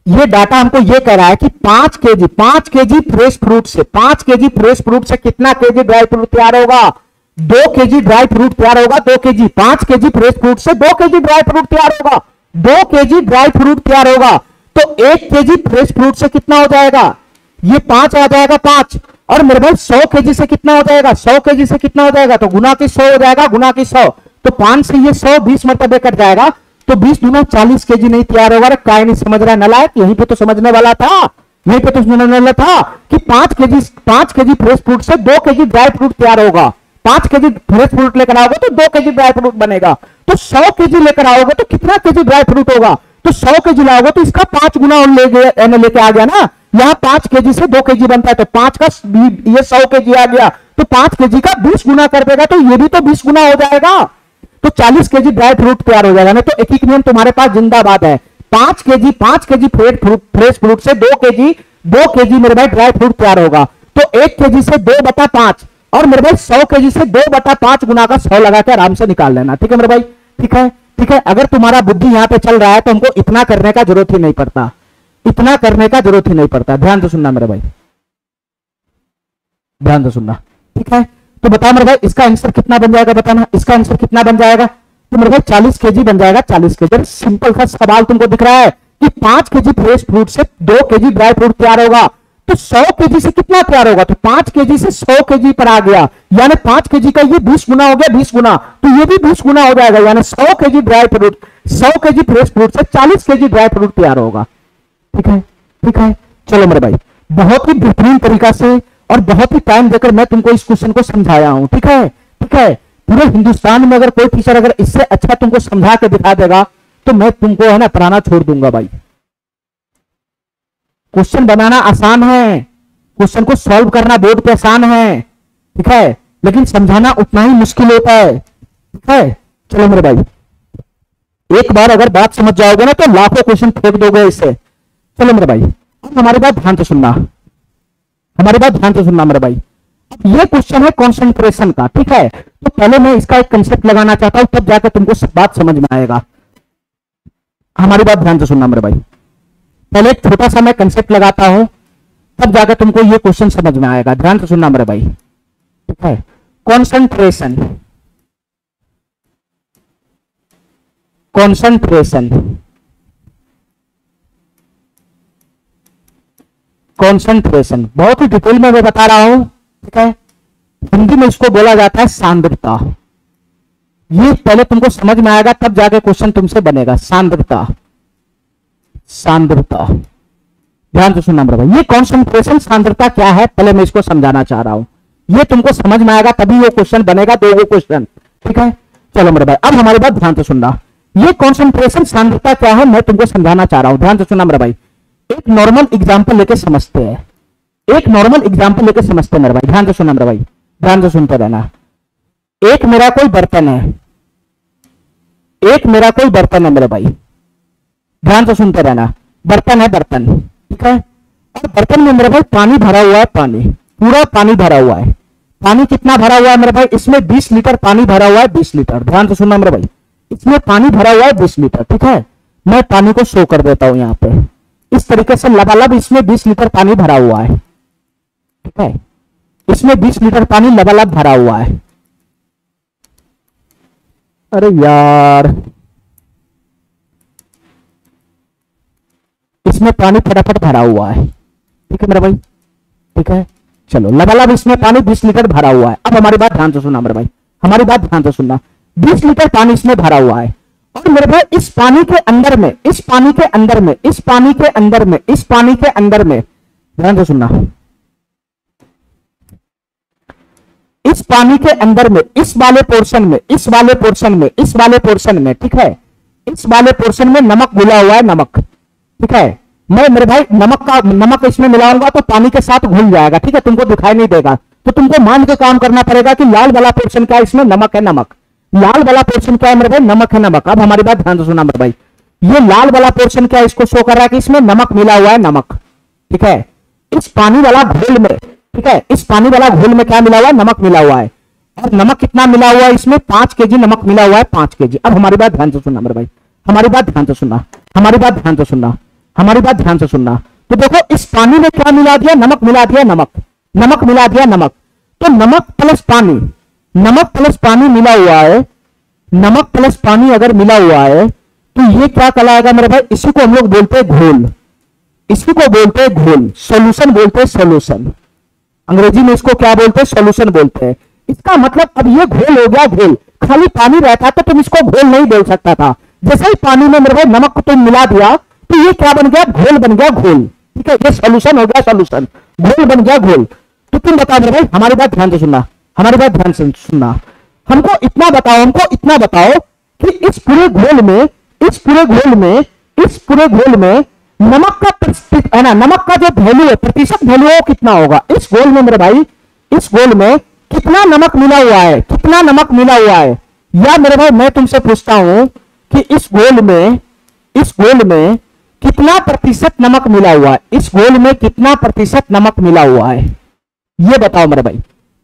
ये डाटा हमको ये कह रहा है कि 5 केजी फ्रेश फ्रूट से, 5 केजी फ्रेश फ्रूट से कितना केजी ड्राई फ्रूट तैयार होगा, 2 केजी ड्राई फ्रूट तैयार होगा, 2 केजी। 5 केजी फ्रेश फ्रूट से 2 केजी ड्राई फ्रूट तैयार होगा, 2 केजी ड्राई फ्रूट तैयार होगा। तो 1 केजी फ्रेश फ्रूट से कितना हो जाएगा, ये 5 आ जाएगा, 5। और मेरे भाई 100 केजी से कितना हो जाएगा, 100 केजी से कितना हो जाएगा, तो गुना की 100 हो जाएगा, गुना की 100। तो 5 से ये 100 20 मरतबे कट जाएगा, तो 20 गुना 40 केजी नहीं तैयार होगा। काय नहीं समझ रहा है नालायक, यहीं पे तो समझने वाला था, यहीं पे तो समझने वाला था कि 5 केजी फ्रेश फ्रूट से 2 केजी ड्राई फ्रूट तैयार होगा। 5 केजी फ्रेश फ्रूट लेकर आओगे तो 2 केजी ड्राई फ्रूट बनेगा। तो 100 केजी लेकर आओगे तो कितना केजी ड्राई फ्रूट होगा, तो 100 केजी लाओगे तो इसका 5 गुना और लेके आ गया ना। यहां 5 केजी से 2 केजी बनता है, तो 5 का ये 100 केजी आ गया, तो 5 केजी का 20 गुना कर देगा, तो ये भी तो 20 गुना हो जाएगा, तो 40 केजी ड्राई फ्रूट तैयार हो जाएगा ना। तो एक ही नियम तुम्हारे पास जिंदाबाद है, 5 केजी फ्रेश फ्रूट से 2 केजी मेरे भाई ड्राई फ्रूट तैयार होगा। तो 1 केजी से 2/5 और मेरे भाई 100 केजी से 2/5 गुना का 100 लगा के आराम से निकाल लेना। ठीक है मेरे भाई, ठीक है, ठीक है। अगर तुम्हारा बुद्धि यहां पे चल रहा है तो हमको इतना करने का जरूरत ही नहीं पड़ता, इतना करने का जरूरत ही नहीं पड़ता। ध्यान से सुनना मेरे भाई, ध्यान से सुनना, ठीक है। तो बताओ मेरे भाई इसका आंसर कितना बन जाएगा, बताना इसका आंसर कितना बन जाएगा। तो मेरे भाई 40 केजी बन जाएगा, 40 केजी। सिंपल सा सवाल तुमको दिख रहा है कि 5 केजी फ्रेश फ्रूट से 2 केजी ड्राई फ्रूट तैयार होगा, तो 100 केजी से कितना तैयार होगा, तो 5 केजी से 100 केजी पर आ गया, यानी 5 केजी का ये 20 गुना हो गया, 20 गुना, तो ये भी 20 गुना हो जाएगा, यानी 100 KG dry fruit, 100 KG fresh fruit से 40 केजी ड्राई फ्रूट तैयार होगा। ठीक है, ठीक है। चलो मेरे भाई, बहुत ही बेहतरीन तरीका से और बहुत ही टाइम देकर मैं तुमको इस क्वेश्चन को समझाया हूं। ठीक है, ठीक है। पूरे हिंदुस्तान में अगर कोई टीचर अगर इससे अच्छा तुमको समझा के दिखा देगा तो मैं तुमको है ना पढ़ाना छोड़ दूंगा भाई। क्वेश्चन बनाना आसान है, क्वेश्चन को सॉल्व करना बोर्ड पे आसान है, ठीक है, लेकिन समझाना उतना ही मुश्किल होता है। ठीक है, चलो मेरे भाई, एक बार अगर बात समझ जाओगे ना तो लाखों क्वेश्चन फेंक दोगे इससे। चलो मेरे भाई, अब हमारी बात ध्यान से सुनना, हमारी बात ध्यान से सुनना मेरे भाई। ये क्वेश्चन है कंसंट्रेशन का, ठीक है। तो पहले मैं इसका एक कंसेप्ट लगाना चाहता हूं, तब जाकर तुमको सब बात समझ में आएगा। हमारी बात ध्यान से सुनना मेरे भाई, पहले एक छोटा सा मैं कंसेप्ट लगाता हूं, तब जाकर तुमको ये क्वेश्चन समझ में आएगा। ध्यान से सुनना मेरे भाई, ठीक है। कंसंट्रेशन, कंसंट्रेशन, कंसंट्रेशन बहुत ही डिटेल में मैं बता रहा हूं, ठीक है। हिंदी में इसको बोला जाता है सांद्रता। ये पहले तुमको समझ में आएगा तब जाके क्वेश्चन तुमसे बनेगा। सांद्रता, सांद्रता, ध्यान से सुनना मेरे भाई। ये कंसंट्रेशन सांद्रता क्या है पहले मैं इसको समझाना चाह रहा हूं, ये तुमको समझ में आएगा तभी वो क्वेश्चन बनेगा, दो वो क्वेश्चन, ठीक है। चलो मेरे भाई, अब हमारी बात ध्यान से सुनना। ये कंसंट्रेशन सांद्रता क्या है मैं तुमको समझाना चाह रहा हूं, ध्यान से सुनना मेरे भाई। एक नॉर्मल एग्जांपल लेके समझते हैं, एक नॉर्मल एग्जांपल लेके समझते हैं मेरे भाई। ध्यान से सुनना मेरे भाई, ध्यान से सुनते रहना। एक मेरा कोई बर्तन है, एक मेरा कोई बर्तन है मेरे भाई, ध्यान से सुनते रहना। बर्तन है, बर्तन, ठीक है। और बर्तन में मेरे भाई पानी भरा हुआ है, पानी, पूरा पानी भरा हुआ है। पानी कितना भरा हुआ है मेरे भाई, इसमें 20 लीटर पानी भरा हुआ है, 20 लीटर। ध्यान से सुनना मेरे भाई, इसमें पानी भरा हुआ है 20 लीटर, ठीक है। मैं पानी को शो कर देता हूं यहां पे, इस तरीके से लबालब इसमें 20 लीटर पानी भरा हुआ है, ठीक है। इसमें 20 लीटर पानी लबालब भरा हुआ है। अरे यार, इसमें पानी फटाफट भरा हुआ है, ठीक है मेरे भाई, ठीक है। चलो, लबालब इसमें पानी 20 लीटर भरा हुआ है। अब हमारी बात ध्यान से सुनना मेरे भाई, हमारी बात ध्यान से सुनना। 20 लीटर पानी इसमें भरा हुआ है और मेरे भाई इस पानी के अंदर में, इस पानी के अंदर में, इस पानी के अंदर में, इस पानी के अंदर में, ध्यान से सुनना, इस पानी के अंदर में, इस वाले पोर्शन में, इस वाले पोर्शन में, इस वाले पोर्शन में, ठीक है, इस वाले पोर्शन में नमक घुला हुआ है, नमक, ठीक है। मैं मेरे भाई नमक इसमें मिलाऊंगा तो पानी के साथ घुल जाएगा, ठीक है, तुमको दिखाई नहीं देगा। तो तुमको मान के काम करना पड़ेगा कि लाल वाला पोर्शन क्या है, इसमें नमक है, नमक। लाल वाला पोर्शन क्या है मेरे भाई, नमक है, नमक। अब हमारी बात ध्यान से सुनना मेरे भाई, ये लाल वाला पोर्शन क्या है, इसको शो कर रहा है कि इसमें नमक मिला हुआ है, नमक, ठीक है। इस पानी वाला घोल में, ठीक है, इस पानी वाला घोल में क्या मिला हुआ है, नमक मिला हुआ है। और नमक कितना मिला हुआ है इसमें, 5 kg नमक मिला हुआ है, 5 kg। अब हमारी बात ध्यान से सुनना मेरे भाई, हमारी बात ध्यान से सुनना, हमारी बात ध्यान से सुनना, हमारी बात ध्यान से सुनना। तो देखो इस पानी में क्या मिला दिया, नमक मिला दिया, नमक, नमक मिला दिया, नमक। तो नमक प्लस पानी, नमक प्लस पानी मिला हुआ है, नमक प्लस पानी अगर मिला हुआ है तो ये क्या कहलाएगा मेरे भाई, इसी को हम लोग बोलते हैं घोल, इसी को बोलते हैं घोल, सॉल्यूशन बोलते हैं, सॉल्यूशन। अंग्रेजी में इसको क्या बोलते हैं, सॉल्यूशन बोलते हैं। इसका मतलब अब ये घोल हो गया, घोल। खाली पानी रहता तो तुम इसको घोल नहीं बोल सकता था। जैसे ही पानी में मेरे भाई नमक को तुम मिला दिया तो ये क्या बन गया, घोल बन गया, घोल, ठीक है, ये सॉल्यूशन हो गया, सॉल्यूशन, घोल बन गया, घोल। तो तुम बताओ मेरे भाई, हमारी बात ध्यान से सुनना, हमारी बात ध्यान से सुनना, हमको इतना बताओ, हमको इतना बताओ कि इस पूरे घोल में, इस पूरे घोल में, इस पूरे घोल में नमक का है ना, नमक का जो वैल्यू है, प्रतिशत वैल्यू है, कितना होगा इस घोल में मेरे भाई, इस घोल में कितना नमक मिला हुआ है, कितना नमक मिला हुआ है। या मेरे भाई मैं तुमसे पूछता हूं कि इस घोल में, इस घोल में कितना प्रतिशत नमक मिला हुआ है, इस घोल में कितना प्रतिशत नमक मिला हुआ है, ये बताओ मेरे भाई,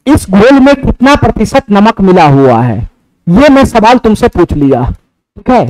इस घोल में कितना प्रतिशत नमक मिला हुआ है। ये मैं सवाल तुमसे पूछ लिया, ठीक है।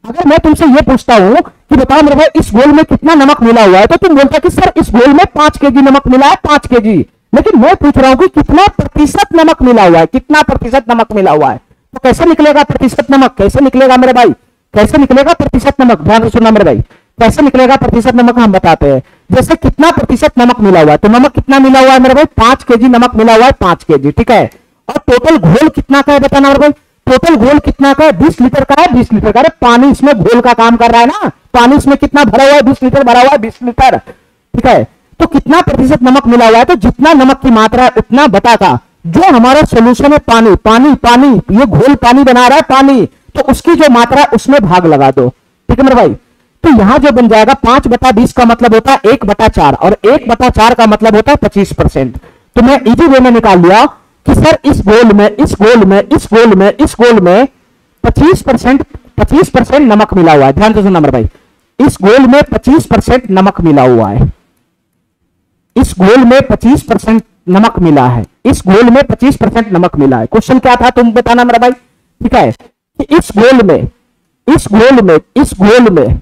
अगर मैं तुमसे ये पूछता हूं कि बताओ मेरे भाई इस घोल में कितना नमक मिला हुआ है, तो तुम बोलते कि सर इस घोल में 5 kg नमक मिला है, 5 kg। लेकिन मैं पूछ रहा हूं कि कितना प्रतिशत नमक मिला हुआ है, कितना प्रतिशत नमक मिला हुआ है। तो कैसे निकलेगा प्रतिशत नमक, कैसे निकलेगा मेरे भाई, कैसे निकलेगा प्रतिशत नमक, ध्यान से सुनना मेरे भाई, कैसे निकलेगा प्रतिशत नमक हम बताते हैं। जैसे कितना प्रतिशत नमक मिला हुआ है, तो नमक कितना मिला हुआ है मेरे भाई, 5 kg नमक मिला हुआ है, 5 kg, ठीक है। और टोटल घोल कितना का है बताना मेरे भाई, टोटल घोल कितना का है, 20 लीटर का है, 20 लीटर का। अरे पानी इसमें घोल का काम कर रहा है ना, पानी इसमें कितना भरा हुआ है, 20 लीटर भरा हुआ है, 20 लीटर, ठीक है। तो कितना प्रतिशत नमक मिला हुआ है, तो जितना नमक की मात्रा है उतना बताता। जो हमारा सोल्यूशन है पानी, पानी पानी, ये घोल पानी बना रहा है, पानी, तो उसकी जो मात्रा है उसमें भाग लगा दो, ठीक है मेरे भाई। तो यहां जो बन जाएगा 5/20 का मतलब होता है 1/4, और 1/4 का मतलब होता है 25%। तो मैं इजी वे में निकाल लिया कि सर इस घोल में, इस घोल में, इस घोल में, इस घोल में 25% नमक मिला हुआ है। ध्यान से सुनना मेरे भाई, इस घोल में 25% नमक मिला हुआ है, इस घोल में 25% नमक मिला है, इस घोल में 25% नमक मिला है। क्वेश्चन क्या था तुम बताना मेरा भाई, ठीक है। कि इस घोल में, इस घोल में, इस घोल में,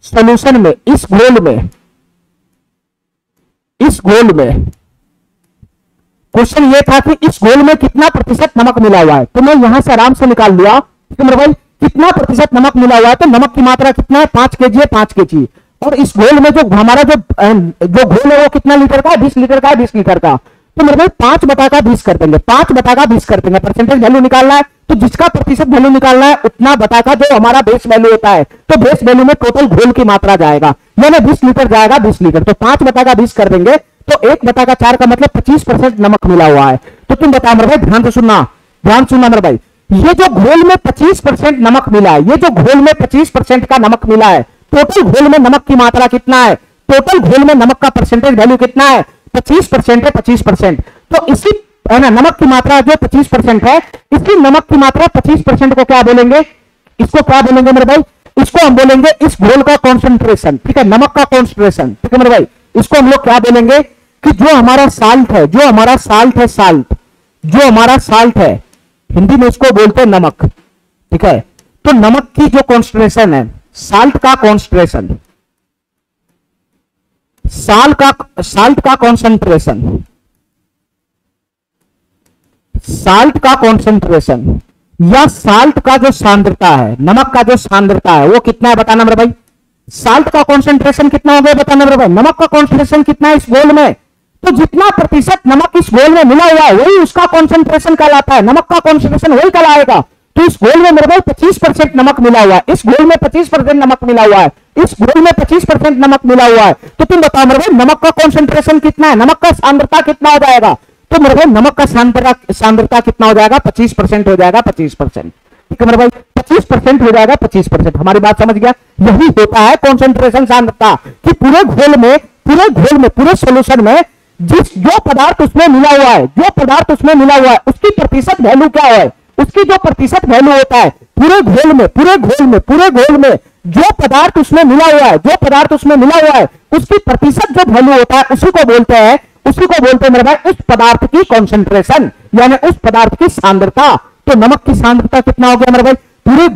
सॉल्यूशन में, इस घोल में, इस घोल में, क्वेश्चन ये था कि इस घोल में कितना प्रतिशत नमक मिला हुआ है। तो मैं यहां से आराम से निकाल लिया कि मेरे भाई कितना प्रतिशत नमक मिला हुआ है, तो नमक की मात्रा कितना है, 5 kg है, 5 kg। और इस घोल में जो हमारा जो घोल है वो कितना लीटर का है, 20 लीटर का है, 20 लीटर का। तो मेरे भाई 5/20 कर देंगे, 5/20 कर देंगे, परसेंटेज वैल्यू निकालना है। तो जिसका प्रतिशत वैल्यू निकालना है उतना बता का जो हमारा बेस वैल्यू होता है, तो बेस वैल्यू में टोटल घोल की मात्रा जाएगा, यानी 20 लीटर जाएगा, 20 लीटर। तो 5/20 कर देंगे, तो 1/4 का मतलब 25% नमक मिला हुआ है। तो तुम बताओ मेरे भाई, ध्यान से सुनना, ध्यान सुनना मेरे भाई, ये जो घोल में 25% नमक मिला है, ये जो घोल में 25% का नमक मिला है, टोटल घोल में नमक की मात्रा कितना है, टोटल घोल में नमक का परसेंटेज वैल्यू कितना है, 25% है, 25%। तो इसी है ना नमक की मात्रा जो 25% है, इसी नमक की मात्रा 25% को क्या बोलेंगे, इसको क्या बोलेंगे मेरे भाई, इसको हम बोलेंगे इस घोल का कॉन्सेंट्रेशन, ठीक है, नमक का कॉन्सेंट्रेशन, ठीक है मेरे भाई। इसको हम लोग क्या बोलेंगे कि जो हमारा साल्ट है, जो हमारा साल्ट है, साल्ट, जो हमारा साल्ट है, हिंदी में इसको बोलते हैं नमक, ठीक है। तो नमक की जो कॉन्सेंट्रेशन है, साल्ट का कॉन्सेंट्रेशन, साल्ट का कॉन्सेंट्रेशन, साल्ट का कॉन्सेंट्रेशन या साल्ट का जो सांद्रता है, नमक का जो सांद्रता है वो कितना है बताना मेरे भाई। साल्ट का कॉन्सेंट्रेशन कितना हो गया बताना मेरे भाई। नमक का कॉन्सेंट्रेशन कितना है इस घोल में, तो जितना प्रतिशत नमक इस घोल में मिला हुआ है वही उसका कॉन्सेंट्रेशन कहलाता है, नमक का कॉन्सेंट्रेशन वही कहलाएगा। तो इस घोल में मेरे भाई 25% नमक मिला हुआ है, इस घोल में 25% नमक मिला हुआ है, इस घोल में 25% नमक मिला हुआ है। तो तुम बताओ मेरे भाई नमक का कॉन्सेंट्रेशन कितना है, नमक का सांद्रता कितना हो जाएगा। तो मेरे भाई नमक का सांद्रता कितना हो जाएगा, 25% हो जाएगा, 25%। ठीक है मेरे भाई, 25% हो जाएगा 25%। हमारी बात समझ गया? यही होता है कॉन्सेंट्रेशन सांद्रता, कि पूरे घोल में पूरे सोल्यूशन में जो पदार्थ उसमें मिला हुआ है, उसकी प्रतिशत वैल्यू क्या है, उसकी जो प्रतिशत वैल्यू होता है पूरे घोल में जो पदार्थ उसमें मिला हुआ है, उसकी प्रतिशत जो वैल्यू होता है उसी को बोलते हैं मेरे भाई उस पदार्थ की कॉन्सेंट्रेशन, यानी उस पदार्थ की सांद्रता। तो नमक की सांद्रता कितना हो गया मेरे भाई? पूरे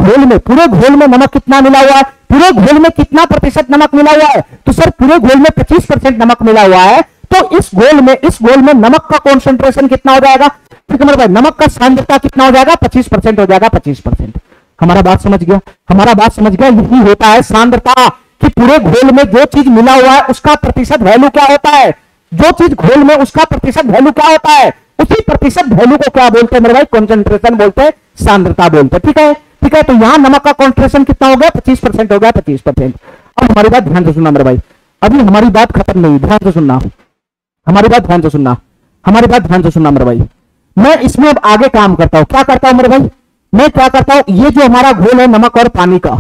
घोल में नमक कितना मिला हुआ है, पूरे घोल में कितना प्रतिशत नमक मिला हुआ है? तो सर पूरे घोल में 25% नमक मिला हुआ है। तो इस घोल में नमक का कॉन्सेंट्रेशन कितना हो जाएगा? ठीक है मेरे भाई, नमक का सांद्रता कितना हो जाएगा? 25% हो जाएगा, 25%। हमारा बात समझ गया? यही होता है सांद्रता, कि पूरे घोल में जो चीज मिला हुआ है उसका प्रतिशत वैल्यू क्या होता है, जो चीज घोल में उसका प्रतिशत वैल्यू क्या होता है, उसी प्रतिशत वैल्यू को क्या बोलते हैं मेरे भाई? कॉन्सेंट्रेशन बोलते हैं, सांद्रता बोलते हैं। ठीक है, तो यहां नमक का कॉन्सेंट्रेशन कितना हो गया? 25% हो गया, 25%। अब हमारी बात ध्यान से सुनना मेरे भाई, अभी हमारी बात खत्म नहीं, ध्यान से सुनना हमारी बात ध्यान से सुनना मेरे भाई। मैं इसमें अब आगे काम करता हूं, क्या करता हूं मेरे भाई? मैं क्या करता हूं, ये जो हमारा घोल है नमक और पानी का,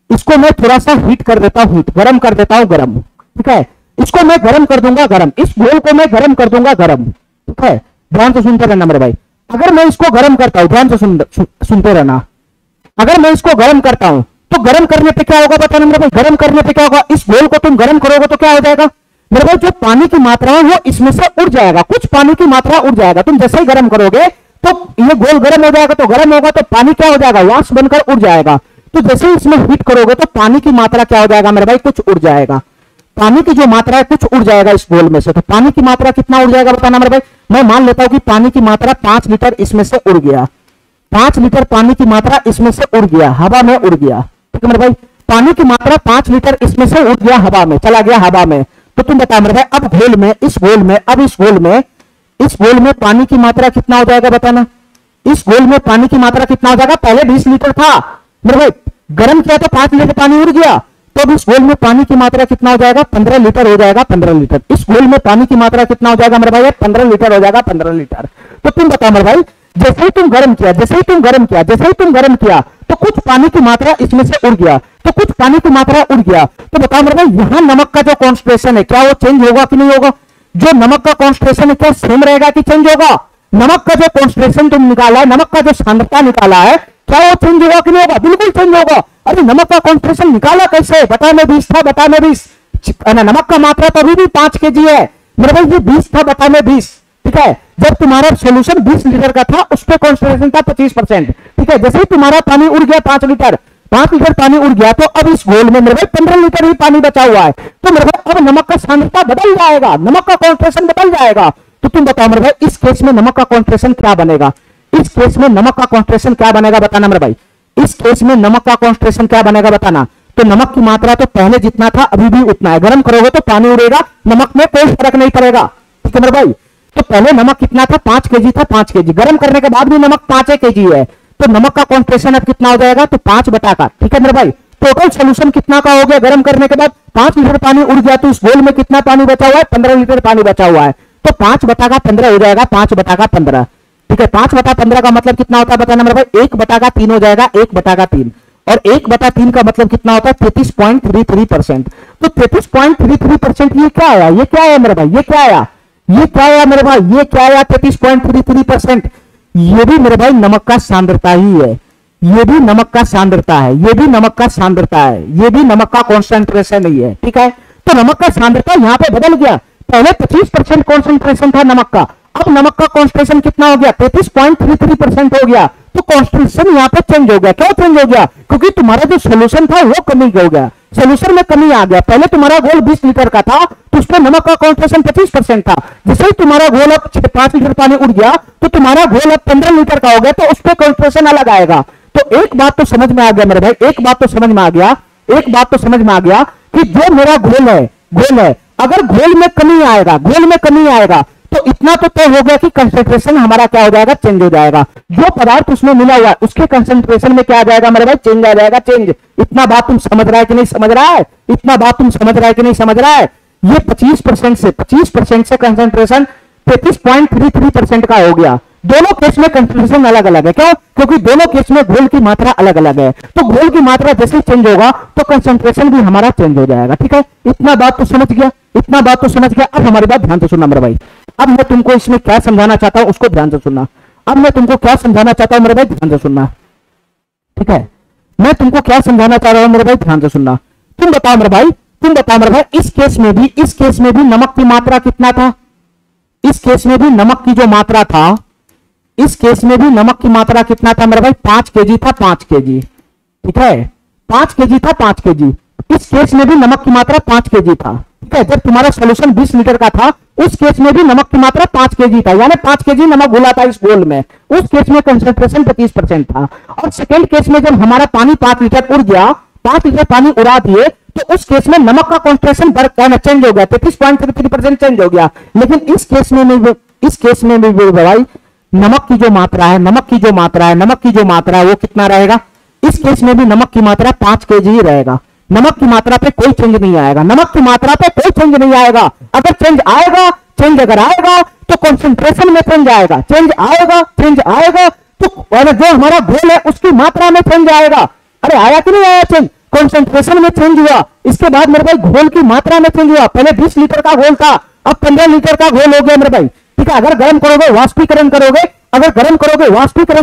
इसको मैं थोड़ा सा हीट कर देता हूं, गर्म कर देता हूं, गर्म। ठीक है, इसको मैं गर्म कर दूंगा, गर्म। इस घोल को मैं गर्म कर दूंगा, गर्म। ठीक है, ध्यान से सुनते रहना मेरे भाई। अगर मैं इसको गर्म करता हूं, ध्यान से सुनते रहना, अगर मैं इसको गर्म करता हूं तो गर्म करने पे क्या होगा बताना मेरे भाई? गर्म करने पे क्या होगा? इस घोल को तुम गर्म करोगे तो क्या हो जाएगा मेरे भाई? जो पानी की मात्रा है वो इसमें से उड़ जाएगा, कुछ पानी की मात्रा उड़ जाएगा। तुम जैसे ही गर्म करोगे तो ये घोल गर्म हो जाएगा, तो गर्म होगा तो पानी क्या हो जाएगा? वाष्प बनकर उड़ जाएगा। तो जैसे ही इसमें हीट करोगे तो पानी की मात्रा क्या हो जाएगा मेरे भाई? कुछ उड़ जाएगा। पानी की जो मात्रा है कुछ उड़ जाएगा इस घोल में से। तो पानी की मात्रा कितना उड़ जाएगा बताना मेरे भाई? मैं मान लेता हूं कि पानी की मात्रा 5 लीटर इसमें से उड़ गया, 5 लीटर पानी की मात्रा इसमें से उड़ गया, हवा में उड़ गया। ठीक है मेरे भाई, पानी की मात्रा 5 लीटर इसमें से उड़ गया, हवा में चला गया, हवा में। तो तुम बताओ मेरे भाई, अब इस घोल में पानी की मात्रा कितना हो जाएगा बताना? इस घोल में पानी की मात्रा कितना हो जाएगा? पहले 20 लीटर था मेरे भाई, गर्म किया तो 5 लीटर पानी उड़ गया, तो अब इस घोल में पानी की मात्रा कितना हो जाएगा? 15 लीटर हो जाएगा, 15 लीटर। इस घोल में पानी की मात्रा कितना हो जाएगा मेरे भाई? 15 लीटर हो जाएगा, 15 लीटर। तो तुम बताओ मेरे भाई, जैसे ही तुम गर्म किया तो कुछ पानी की मात्रा इसमें से उड़ गया, तो बताओ मेरे भाई यहां नमक का जो कॉन्सेंट्रेशन है क्या वो चेंज होगा कि नहीं होगा? जो नमक का कॉन्सेंट्रेशन है क्या सेम रहेगा कि चेंज होगा? नमक का जो कॉन्सेंट्रेशन तुम निकाला है, नमक का जो सांद्रता निकाला है, क्या वो चेंज होगा कि नहीं होगा? बिल्कुल चेंज होगा। अरे नमक का कॉन्सेंट्रेशन निकाला कैसे? बता में 20 था, बता में 20। नमक का मात्रा तो अभी भी 5 kg है मेरे भाई, ये 20 था, बता में 20। ठीक है, जब तुम्हारा सोल्यूशन 20 लीटर का था उस पर कॉन्सेंट्रेशन था 25%। ठीक है, जैसे ही तुम्हारा पानी उड़ गया 5 लीटर पानी उड़ गया, तो अब इस घोल में मेरे भाई 15 लीटर ही पानी बचा हुआ है। तो मेरे भाई अब नमक का सांद्रता बदल जाएगा, नमक का कॉन्सेंट्रेशन बदल जाएगा। तो तुम बताओ मेरे भाई इस केस में नमक का कॉन्सेंट्रेशन क्या बनेगा? इस केस में नमक का कॉन्सेंट्रेशन क्या बनेगा बताना मेरे भाई? इस केस में नमक का कॉन्सेंट्रेशन क्या बनेगा बताना? तो नमक की मात्रा तो पहले जितना था अभी भी उतना है, गर्म करोगे तो पानी उड़ेगा, नमक में कोई फर्क नहीं पड़ेगा। ठीक है मेरे भाई, तो पहले नमक कितना था? 5 kg था, 5 kg। गर्म करने के बाद भी नमक 5 kg है, तो नमक का कॉन्सेंट्रेशन अब कितना हो जाएगा? तो 5 बटा का। ठीक है मेरे भाई, टोटल सोल्यूशन कितना का हो गया? गर्म करने के बाद 5 लीटर पानी उड़ गया, तो इस घोल में कितना पानी बचा हुआ है? 15 लीटर पानी बचा हुआ है। तो 5 बटा का 15 हो जाएगा, 5 बटा का 15। ठीक है, 5 बटा 15 का मतलब कितना होता है बताना मेरे भाई? 1 बटा का 3 हो जाएगा, 1 बटा का 3। और 1 बटा 3 का मतलब कितना होता है? 33.33%। तो 33.33% ये क्या आया? ये क्या आया मेरे भाई? ये क्या आया मेरे भाई? ये क्या आया? 33.33%। ये भी मेरे भाई नमक का सांद्रता ही है, ये भी नमक का सांद्रता है, ये भी नमक का सांद्रता है, ये भी नमक का कॉन्सेंट्रेशन ही है। ठीक है, तो नमक का सांद्रता यहां पे बदल गया। पहले 25% कॉन्सेंट्रेशन था नमक का, अब नमक का कॉन्सेंट्रेशन कितना हो गया? 33.33% हो गया। तो कॉन्सेंट्रेशन यहाँ पे चेंज हो गया। क्यों चेंज हो गया? क्योंकि तुम्हारा जो सोल्यूशन था वो कमी हो गया, सोल्यूशन में कमी आ गया। पहले तुम्हारा घोल 20 लीटर का था तो उसमें नमक का कॉन्सेंट्रेशन 25% था। जैसे ही तुम्हारा घोल अब 5 लीटर पानी उड़ गया तो तुम्हारा घोल अब 15 लीटर का हो गया, तो उस पर कॉन्सेंट्रेशन अलग आएगा। तो एक बात तो समझ में आ गया मेरे भाई, एक बात तो समझ में आ गया कि जो मेरा घोल है अगर घोल में कमी आएगा तो इतना तो तय हो गया कि कंसंट्रेशन हमारा क्या हो जाएगा? चेंज हो जाएगा। जो पदार्थ उसमें मिला हुआ है उसके कंसंट्रेशन में क्या आ जाएगा मेरे भाई? चेंज आ जाएगा, चेंज। इतना बात तुम समझ रहा है कि नहीं समझ रहा है? ये 25% से कंसंट्रेशन 33.33% का हो गया। दोनों केस में कंसंट्रेशन अलग अलग है। क्यों? क्योंकि दोनों केस में घोल की मात्रा अलग अलग है। तो घोल की मात्रा जैसे चेंज होगा तो कंसंट्रेशन भी हमारा चेंज हो जाएगा। ठीक है, इतना बात तो समझ गया, इतना बात तो समझ गया। अब हमारी बात ध्यान से सुनना मेरे भाई। अब मैं तुमको इसमें क्या समझाना चाहता हूं उसको ध्यान से सुनना। अब मैं तुमको क्या समझाना चाहता हूं मेरे भाई, ध्यान से सुनना। ठीक है, मैं तुमको क्या समझाना चाह रहा हूं मेरे भाई, ध्यान से सुनना। तुम बताओ मेरे भाई, तुम बताओ मेरे भाई, इस केस में भी नमक की मात्रा कितना था? इस केस में भी नमक की जो मात्रा था, इस केस में भी नमक की मात्रा कितना था मेरे भाई? 5 केजी था, 5 केजी। ठीक है, 5 केजी था, 5 केजी। इस केस में भी नमक की मात्रा 5 केजी था। ठीक है, जब तुम्हारा सॉल्यूशन 20 लीटर का था उस केस में भी नमक की मात्रा 5 केजी था, यानी 5 केजी नमक घुला था इस घोल में। उस केस में कंसंट्रेशन 25% था। और सेकेंड केस में जब हमारा पानी 5 लीटर उड़ गया, 5 लीटर पानी उड़ा दिए, तो उस केस में नमक का कॉन्सेंट्रेशन चेंज हो गया, 33.33% चेंज हो गया। लेकिन इस केस में भी भाई नमक की जो मात्रा है, नमक की जो मात्रा है वो कितना रहेगा? इस केस में भी नमक की मात्रा 5 केजी ही रहेगा। नमक की मात्रा पे कोई चेंज नहीं आएगा, नमक की मात्रा पे कोई चेंज नहीं आएगा। अगर चेंज आएगा तो कॉन्सेंट्रेशन में चेंज आएगा, चेंज आएगा तो जो हमारा घोल है उसकी मात्रा में चेंज आएगा। अरे आया कि नहीं आया चेंज? कॉन्सेंट्रेशन में चेंज हुआ, इसके बाद मेरे भाई घोल की मात्रा में चेंज हुआ। पहले 20 लीटर का घोल था, अब 15 लीटर का घोल हो गया मेरे भाई। ठीक है, अगर गर्म करोगे वाष्पीकरण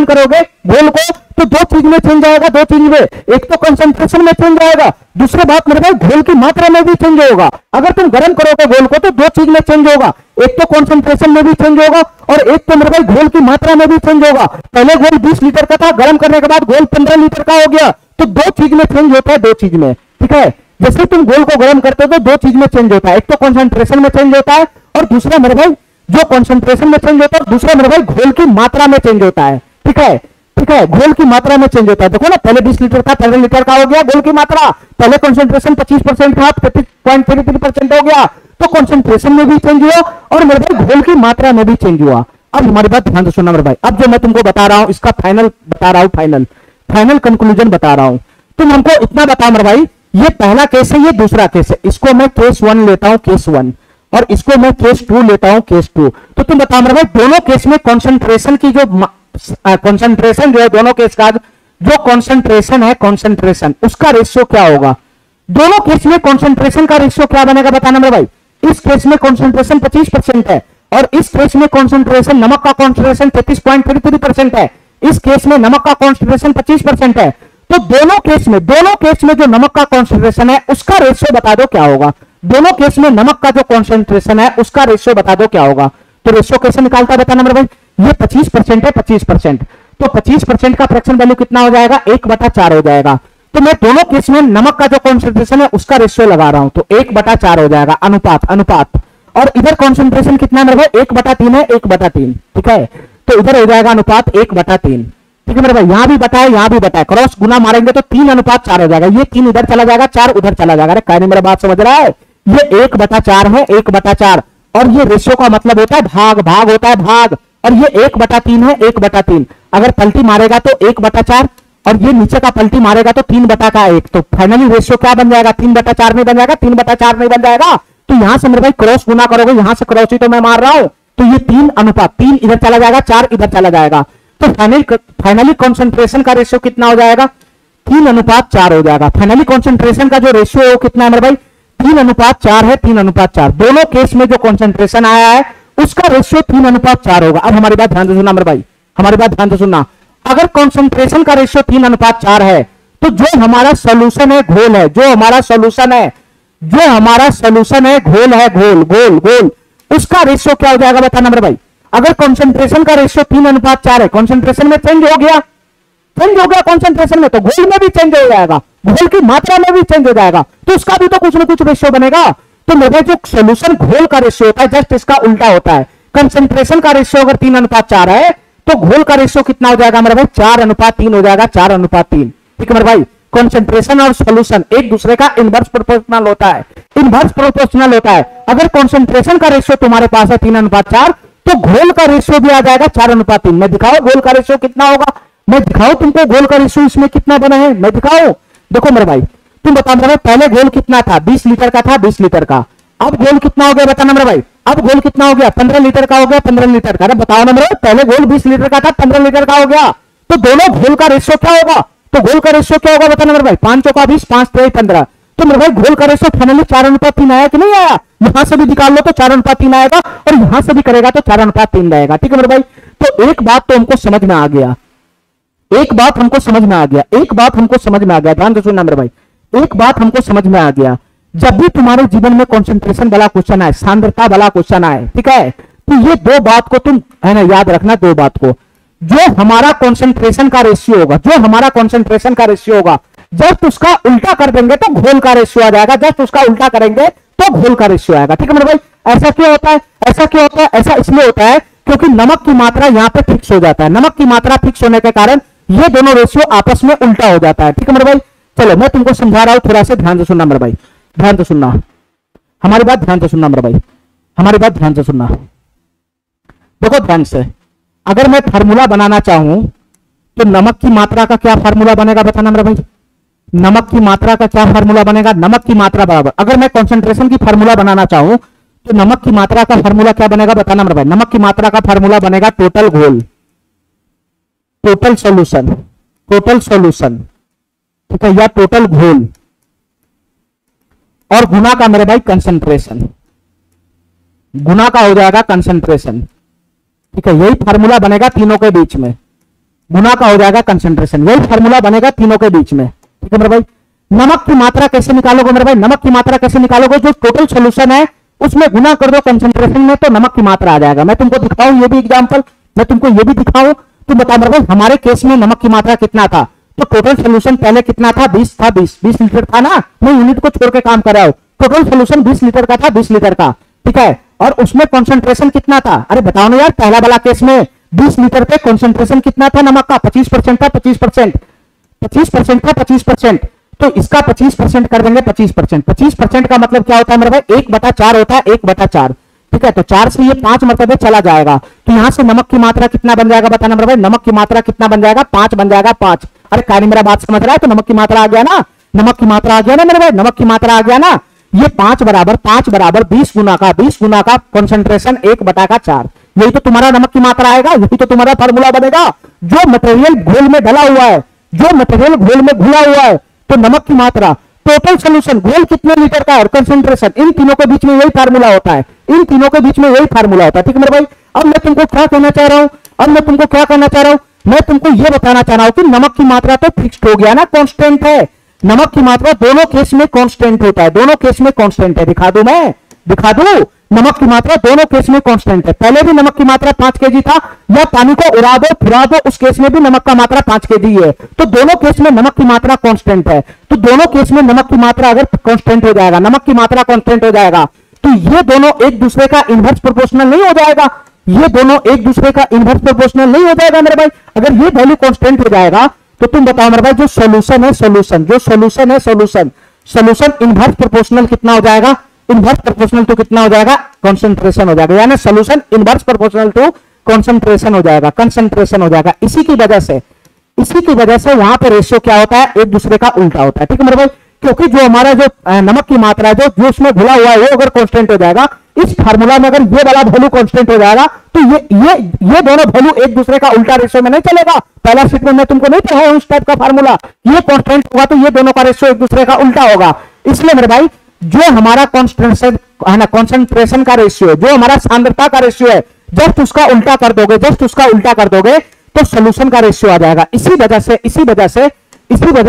करोगे घोल को, तो दो चीज में चेंज आएगा, दो चीज में। एक तो कंसंट्रेशन में चेंज आएगा, दूसरी बात मेरे भाई घोल की मात्रा में भी चेंज होगा। अगर तुम गर्म करोगे घोल को तो दो चीज में चेंज होगा, एक तो कंसंट्रेशन में भी चेंज होगा और एक तो मेरे भाई घोल की मात्रा में भी चेंज होगा। पहले घोल 20 लीटर का था, गर्म करने के बाद घोल 15 लीटर का हो गया, तो दो चीज में चेंज होता है, दो चीज में। ठीक है, जैसे तुम घोल को गर्म करते हो तो दो चीज में चेंज होता है, एक तो कंसंट्रेशन में चेंज होता है और दूसरा मेरे भाई जो कंसंट्रेशन में चेंज होता है, दूसरा मेरे भाई घोल की मात्रा में चेंज होता है। ठीक है, घोल की मात्रा में चेंज होता है। देखो ना, पहले 20 लीटर था, 15 लीटर का हो गया घोल की मात्रा। पहले कंसंट्रेशन 25% था, 33.33% हो गया, तो कंसंट्रेशन में भी चेंज हुआ और मेरे भाई घोल की मात्रा में भी चेंज हुआ। अब हमारी बात ध्यान से सुनना मेरे भाई। अब जो मैं तुमको बता रहा हूं इसका फाइनल बता रहा हूं, फाइनल कंक्लूजन बता रहा हूं। तुम हमको इतना बताओ मेरे भाई, ये पहला केस है, ये दूसरा केस है। इसको मैं केस 1 लेता हूं, केस 1, और इसको मैं केस 2 लेता हूं, केस 2। तो तुम बताओ मेरे भाई, दोनों केस में कॉन्सेंट्रेशन की जो कॉन्सेंट्रेशन जो है, दोनों केस का जो कॉन्सेंट्रेशन है, कॉन्सेंट्रेशन उसका रेशियो क्या होगा? दोनों केस में कॉन्सेंट्रेशन का रेशियो क्या बनेगा बताना मेरे भाई। इस केस में कॉन्सेंट्रेशन 25% है और इस केस में कॉन्सेंट्रेशन, नमक का कॉन्सेंट्रेशन 33.33% है। इस केस में नमक का कॉन्सेंट्रेशन 25% है। तो दोनों केस में जो नमक का कॉन्सेंट्रेशन है उसका रेशियो बता दो क्या होगा। दोनों केस में नमक का जो कॉन्सेंट्रेशन है उसका रेशियो बता दो क्या होगा। तो रेशियो कैसे निकालता है बताना मेरे भाई। ये 25% है, 25%, तो 25% का फ्रैक्शन वैल्यू कितना हो जाएगा? 1/4 हो जाएगा। तो मैं दोनों केस में नमक का जो कॉन्सेंट्रेशन है उसका रेशियो लगा रहा हूं, तो 1/4 हो जाएगा, अनुपात। और इधर कॉन्सेंट्रेशन कितना है मेरे भाई? 1/3 है, 1/3। ठीक है, तो इधर हो जाएगा अनुपात 1/3। ठीक है मेरे भाई, यहां भी बताया, क्रॉस गुना मारेंगे तो 3/4 हो जाएगा। ये 3 इधर चला जाएगा, 4 उधर चला जाएगा। अरे कहने मेरा बात समझ रहा है? ये 1/4 है, 1/4, और ये रेशियो का मतलब होता है भाग होता है भाग, और ये 1/3 है, 1/3। अगर पलटी मारेगा तो 1/4 और ये नीचे का पलटी मारेगा तो 3/1। तो फाइनली रेशियो क्या बन जाएगा? 3/4 नहीं बन जाएगा, 3/4 नहीं बन जाएगा। तो यहां से मेरे भाई क्रॉस गुना करोगे, यहां से क्रॉस ही तो मैं मार रहा हूं, तो ये 3:3 इधर चला जाएगा, 4 इधर चला जाएगा। तो फाइनली कॉन्सेंट्रेशन का रेशियो कितना हो जाएगा? 3:4 हो जाएगा। फाइनली कॉन्सेंट्रेशन का जो रेशियो है वो कितना है मेरे भाई? 3:4 है, 3:4। दोनों केस में जो कॉन्सेंट्रेशन आया है उसका रेशियो 3:4 होगा। अब हमारी बात ध्यान से सुनना मेरे भाई, हमारी बात ध्यान से सुनना। अगर कॉन्सेंट्रेशन का रेशियो 3:4 है तो जो हमारा सोल्यूशन है, घोल है, जो हमारा सोल्यूशन है घोल है, घोल, उसका रेशियो क्या हो जाएगा बताना मेरे भाई। अगर कॉन्सेंट्रेशन का रेशियो 3:4 है, कॉन्सेंट्रेशन में चेंज हो गया कॉन्सेंट्रेशन में, तो घोल में भी चेंज हो जाएगा, घोल की मात्रा में भी चेंज हो जाएगा, तो उसका भी तो कुछ ना कुछ रेशियो बनेगा। तो मेरे जो सोल्यूशन घोल का रेशियो होता है जस्ट इसका उल्टा होता है। कंसंट्रेशन का रेशियो अगर 3:4 है तो घोल का रेशियो कितना हो जाएगा मेरे भाई? 4:3 हो जाएगा, 4:3। ठीक है मेरे भाई, कंसंट्रेशन और सोल्यूशन एक दूसरे का इनवर्स प्रोपोर्शनल होता है। अगर कंसंट्रेशन का रेशियो तुम्हारे पास है 3:4 तो घोल का रेशियो भी आ जाएगा 4:3। मैं दिखाओ घोल का रेशियो कितना होगा, मैं दिखाऊं तुमको घोल का रेशियो इसमें कितना बना है, मैं दिखाऊं। देखो मेरे भाई, तुम बताओ मेरे भाई, पहले घोल कितना था? 20 लीटर का था, 20 लीटर का। अब घोल कितना हो गया बताना मेरे भाई? अब घोल कितना हो गया? 15 लीटर का हो गया, 15 लीटर का। अरे बताओ ना मेरे, पहले घोल 20 लीटर का था, 15 लीटर का हो गया, तो दोनों घोल का रेशियो क्या होगा? तो घोल का रेशियो क्या होगा बताना मेरे भाई? 5 चौका 20, 5 3 15। तो मेरे भाई घोल का रेशियो फाइनली 4:3 आया कि नहीं आया? यहां से भी निकाल लो तो 4:3 आएगा, और यहां से भी करेगा तो 4:3 आएगा। ठीक है मेरे भाई, तो एक बात तो हमको समझ में आ गया, एक बात हमको समझ में आ गया, एक बात हमको समझ में आ गया, ध्यान से सुनना मेरे भाई, एक बात हमको समझ में आ गया। जब भी तुम्हारे जीवन में कंसंट्रेशन वाला क्वेश्चन आए, सांद्रता वाला क्वेश्चन आए, ठीक है, तो ये दो बात को तुम है ना याद रखना, दो बात को। जो हमारा कंसंट्रेशन का रेशियो होगा, जो हमारा कंसंट्रेशन का रेशियो होगा, जब उसका उल्टा कर देंगे तो घोल का रेशियो आ जाएगा, जब उसका उल्टा करेंगे तो घोल का रेशियो आएगा। ठीक है मेरे भाई, ऐसा क्यों होता है? ऐसा क्यों होता है? ऐसा इसलिए होता है क्योंकि नमक की मात्रा यहां पे फिक्स हो जाता है। नमक की मात्रा फिक्स होने के कारण ये दोनों रेशियो आपस में उल्टा हो जाता है। ठीक है मेरे भाई, चलो मैं तुमको समझा रहा हूं, थोड़ा सा ध्यान से सुनना मेरे भाई, ध्यान से सुनना हमारी बात, ध्यान से सुनना मेरे भाई, हमारी बात ध्यान से सुनना। देखो ध्यान से, अगर मैं फार्मूला बनाना चाहूं तो नमक की मात्रा का क्या फार्मूला बनेगा बताना मेरे भाई? नमक की मात्रा का क्या फार्मूला बनेगा? नमक की मात्रा बराबर, अगर मैं कंसंट्रेशन की फार्मूला बनाना चाहूं तो नमक की मात्रा का फार्मूला क्या बनेगा बताना मेरे भाई? नमक की मात्रा का फार्मूला बनेगा टोटल घोल, टोटल सॉल्यूशन, टोटल सॉल्यूशन, ठीक है, या टोटल घोल, और गुना का मेरे भाई कंसंट्रेशन, गुना का हो जाएगा कंसंट्रेशन। ठीक है, यही फार्मूला बनेगा तीनों के बीच में, गुना का हो जाएगा कंसंट्रेशन, यही फार्मूला बनेगा तीनों के बीच में। ठीक है मेरे भाई, नमक की मात्रा कैसे निकालोगे मेरे भाई? नमक की मात्रा कैसे निकालोगे? जो टोटल सॉल्यूशन है उसमें गुना कर दो कंसंट्रेशन में, तो नमक की मात्रा आ जाएगा। मैं तुमको दिखाऊं ये भी एग्जांपल, मैं तुमको ये भी दिखाऊं, तुम बताओ मेरे भाई हमारे केस में नमक की मात्रा कितना था? तो टोटल सोल्यूशन पहले कितना था? 20 था, 20 लीटर था ना, मैं यूनिट को छोड़ के काम कर रहा हूं। टोटल सोल्यूशन 20 लीटर का था, 20 लीटर का, ठीक है, और उसमें कॉन्सेंट्रेशन कितना था? अरे बताओ ना यार, पहला वाला केस में 20 लीटर पे कॉन्सेंट्रेशन कितना था नमक का? 25% था, 25%, 25% था, 25%। तो इसका 25% कर देंगे, 25%, 25% का मतलब क्या होता है मेरे भाई? 1/4 होता है, 1/4, ठीक है, तो 4 से ये 5 मरतबे चला जाएगा, तो यहां से नमक की मात्रा कितना बन जाएगा बताना मेरे भाई? नमक की मात्रा कितना बन जाएगा? 5 बन जाएगा, 5। अरे कानी मेरा बात समझ रहा है? तो नमक की मात्रा आ गया ना, नमक की मात्रा आ गया ना मेरे भाई, नमक की मात्रा आ गया ना। ये 5 बराबर 20 गुना का, 20 गुना का कॉन्सेंट्रेशन 1/4, यही तो तुम्हारा नमक की मात्रा आएगा, यही तो तुम्हारा फार्मूला बनेगा। जो मटेरियल घोल में डला हुआ है, जो मटेरियल घोल में घुला हुआ है, तो नमक की मात्रा, टोटल सोल्यूशन, घोल कितने लीटर का और कंसंट्रेशन, इन तीनों के बीच में यही फार्मूला होता है, इन तीनों के बीच में यही फार्मूला होता है। ठीक है मेरे भाई, अब मैं तुमको क्या कहना चाह रहा हूं? अब मैं तुमको क्या कहना चाह रहा हूं? मैं तुमको यह बताना चाह रहा हूं कि नमक की मात्रा तो फिक्स्ड हो गया ना, कांस्टेंट है। नमक की मात्रा दोनों केस में कांस्टेंट होता है, दोनों केस में कांस्टेंट है। दिखा दूं मैं, दिखा दूं? नमक की मात्रा दोनों केस में कांस्टेंट है। पहले भी नमक की मात्रा 5 केजी था, या पानी को उड़ा दो फिरा दो, उस केस में भी नमक का मात्रा 5 केजी है। तो दोनों केस में नमक की मात्रा कांस्टेंट है। तो दोनों केस में नमक की मात्रा अगर कांस्टेंट हो जाएगा, नमक की मात्रा कांस्टेंट हो जाएगा, तो ये दोनों एक दूसरे का इनवर्स प्रोपोर्शनल नहीं हो जाएगा? ये दोनों एक दूसरे का इनवर्स प्रोपोर्शनल नहीं हो जाएगा मेरे भाई? अगर ये वैल्यू कांस्टेंट हो जाएगा तो तुम बताओ मेरे भाई, जो सॉल्यूशन है, सॉल्यूशन, जो सॉल्यूशन है, सॉल्यूशन, सॉल्यूशन इनवर्स प्रोपोर्शनल कितना हो जाएगा? इनवर्स प्रोपोर्शनल टू कितना हो जाएगा? कंसंट्रेशन हो जाएगा, यानी solution inverse proportional to concentration हो जाएगा, कंसंट्रेशन हो जाएगा। इसी की वजह से वहां पे रेशियो क्या होता है? एक दूसरे का उल्टा होता है। ठीक है मेरे भाई, क्योंकि जो हमारा जो नमक की मात्रा है, जो उसमें घुला हुआ है, वो अगर कांस्टेंट हो जाएगा, इस फार्मूला में अगर ये वाला वैल्यू कांस्टेंट हो जाएगा, तो ये दोनों वैल्यू एक दूसरे का उल्टा रेशियो में नहीं चलेगा। पहला शीट में मैं तुमको नहीं पढ़ाया उस टाइप का फार्मूला, ये कांस्टेंट होगा तो ये दोनों का रेशियो एक दूसरे का उल्टा होगा। इसलिए मेरे भाई, जो हमारा कॉन्सेंट्रेशन है ना, कॉन्सेंट्रेशन का रेशियो, जो हमारा सांद्रता का रेशियो है, जस्ट उसका उल्टा कर दोगे, जस्ट उसका उल्टा कर दोगे तो सोल्यूशन का रेशियो आ जाएगा। इसी वजह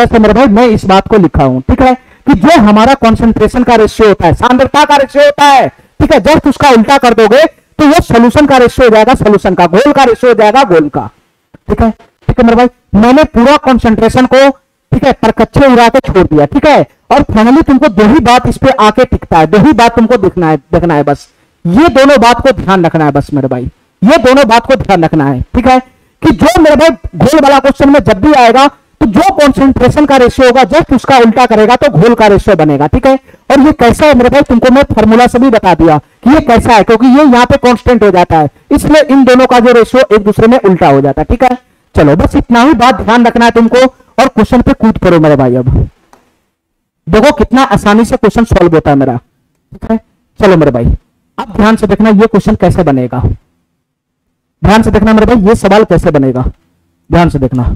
से मेरे भाई मैं इस बात को लिखा हूं, ठीक है, कि जो हमारा कॉन्सेंट्रेशन का रेशियो होता है, सांद्रता का रेशियो होता है, ठीक है, जस्ट उसका उल्टा कर दोगे तो वो सोल्यूशन का रेशियो हो जाएगा, सोल्यूशन का, घोल का रेशियो हो जाएगा, घोल का। ठीक है, ठीक है मेरे भाई, मैंने पूरा कॉन्सेंट्रेशन को, ठीक है, परकच्चे उड़ा के छोड़ दिया, ठीक है, और फाइनली तुमको दो ही बात इस पे आके टिकता है, दो ही बात तुमको देखना है बस, ये दोनों बात को ध्यान रखना है बस मेरे भाई, ये दोनों बात को ध्यान रखना है। ठीक है, कि जो मेरे भाई घोल वाला क्वेश्चन में जब भी आएगा तो जो कॉन्सेंट्रेशन का रेशियो होगा, जस्ट उसका उल्टा करेगा तो घोल का रेशियो बनेगा। ठीक है, और ये कैसा है मेरे भाई, तुमको मैं फॉर्मूला से भी बता दिया कि ये कैसा है, क्योंकि ये यहाँ पे कांस्टेंट हो जाता है, इसलिए इन दोनों का जो रेशियो एक दूसरे में उल्टा हो जाता है। ठीक है, चलो बस इतना ही बात ध्यान रखना है तुमको, और क्वेश्चन पे कूद पड़ो मेरे भाई। अब देखो कितना आसानी से क्वेश्चन सॉल्व होता है मेरा। ठीक है, चलो मेरे भाई, अब ध्यान से देखना ये क्वेश्चन कैसे बनेगा, ध्यान से देखना मेरे भाई, ये सवाल कैसे बनेगा, ध्यान से देखना।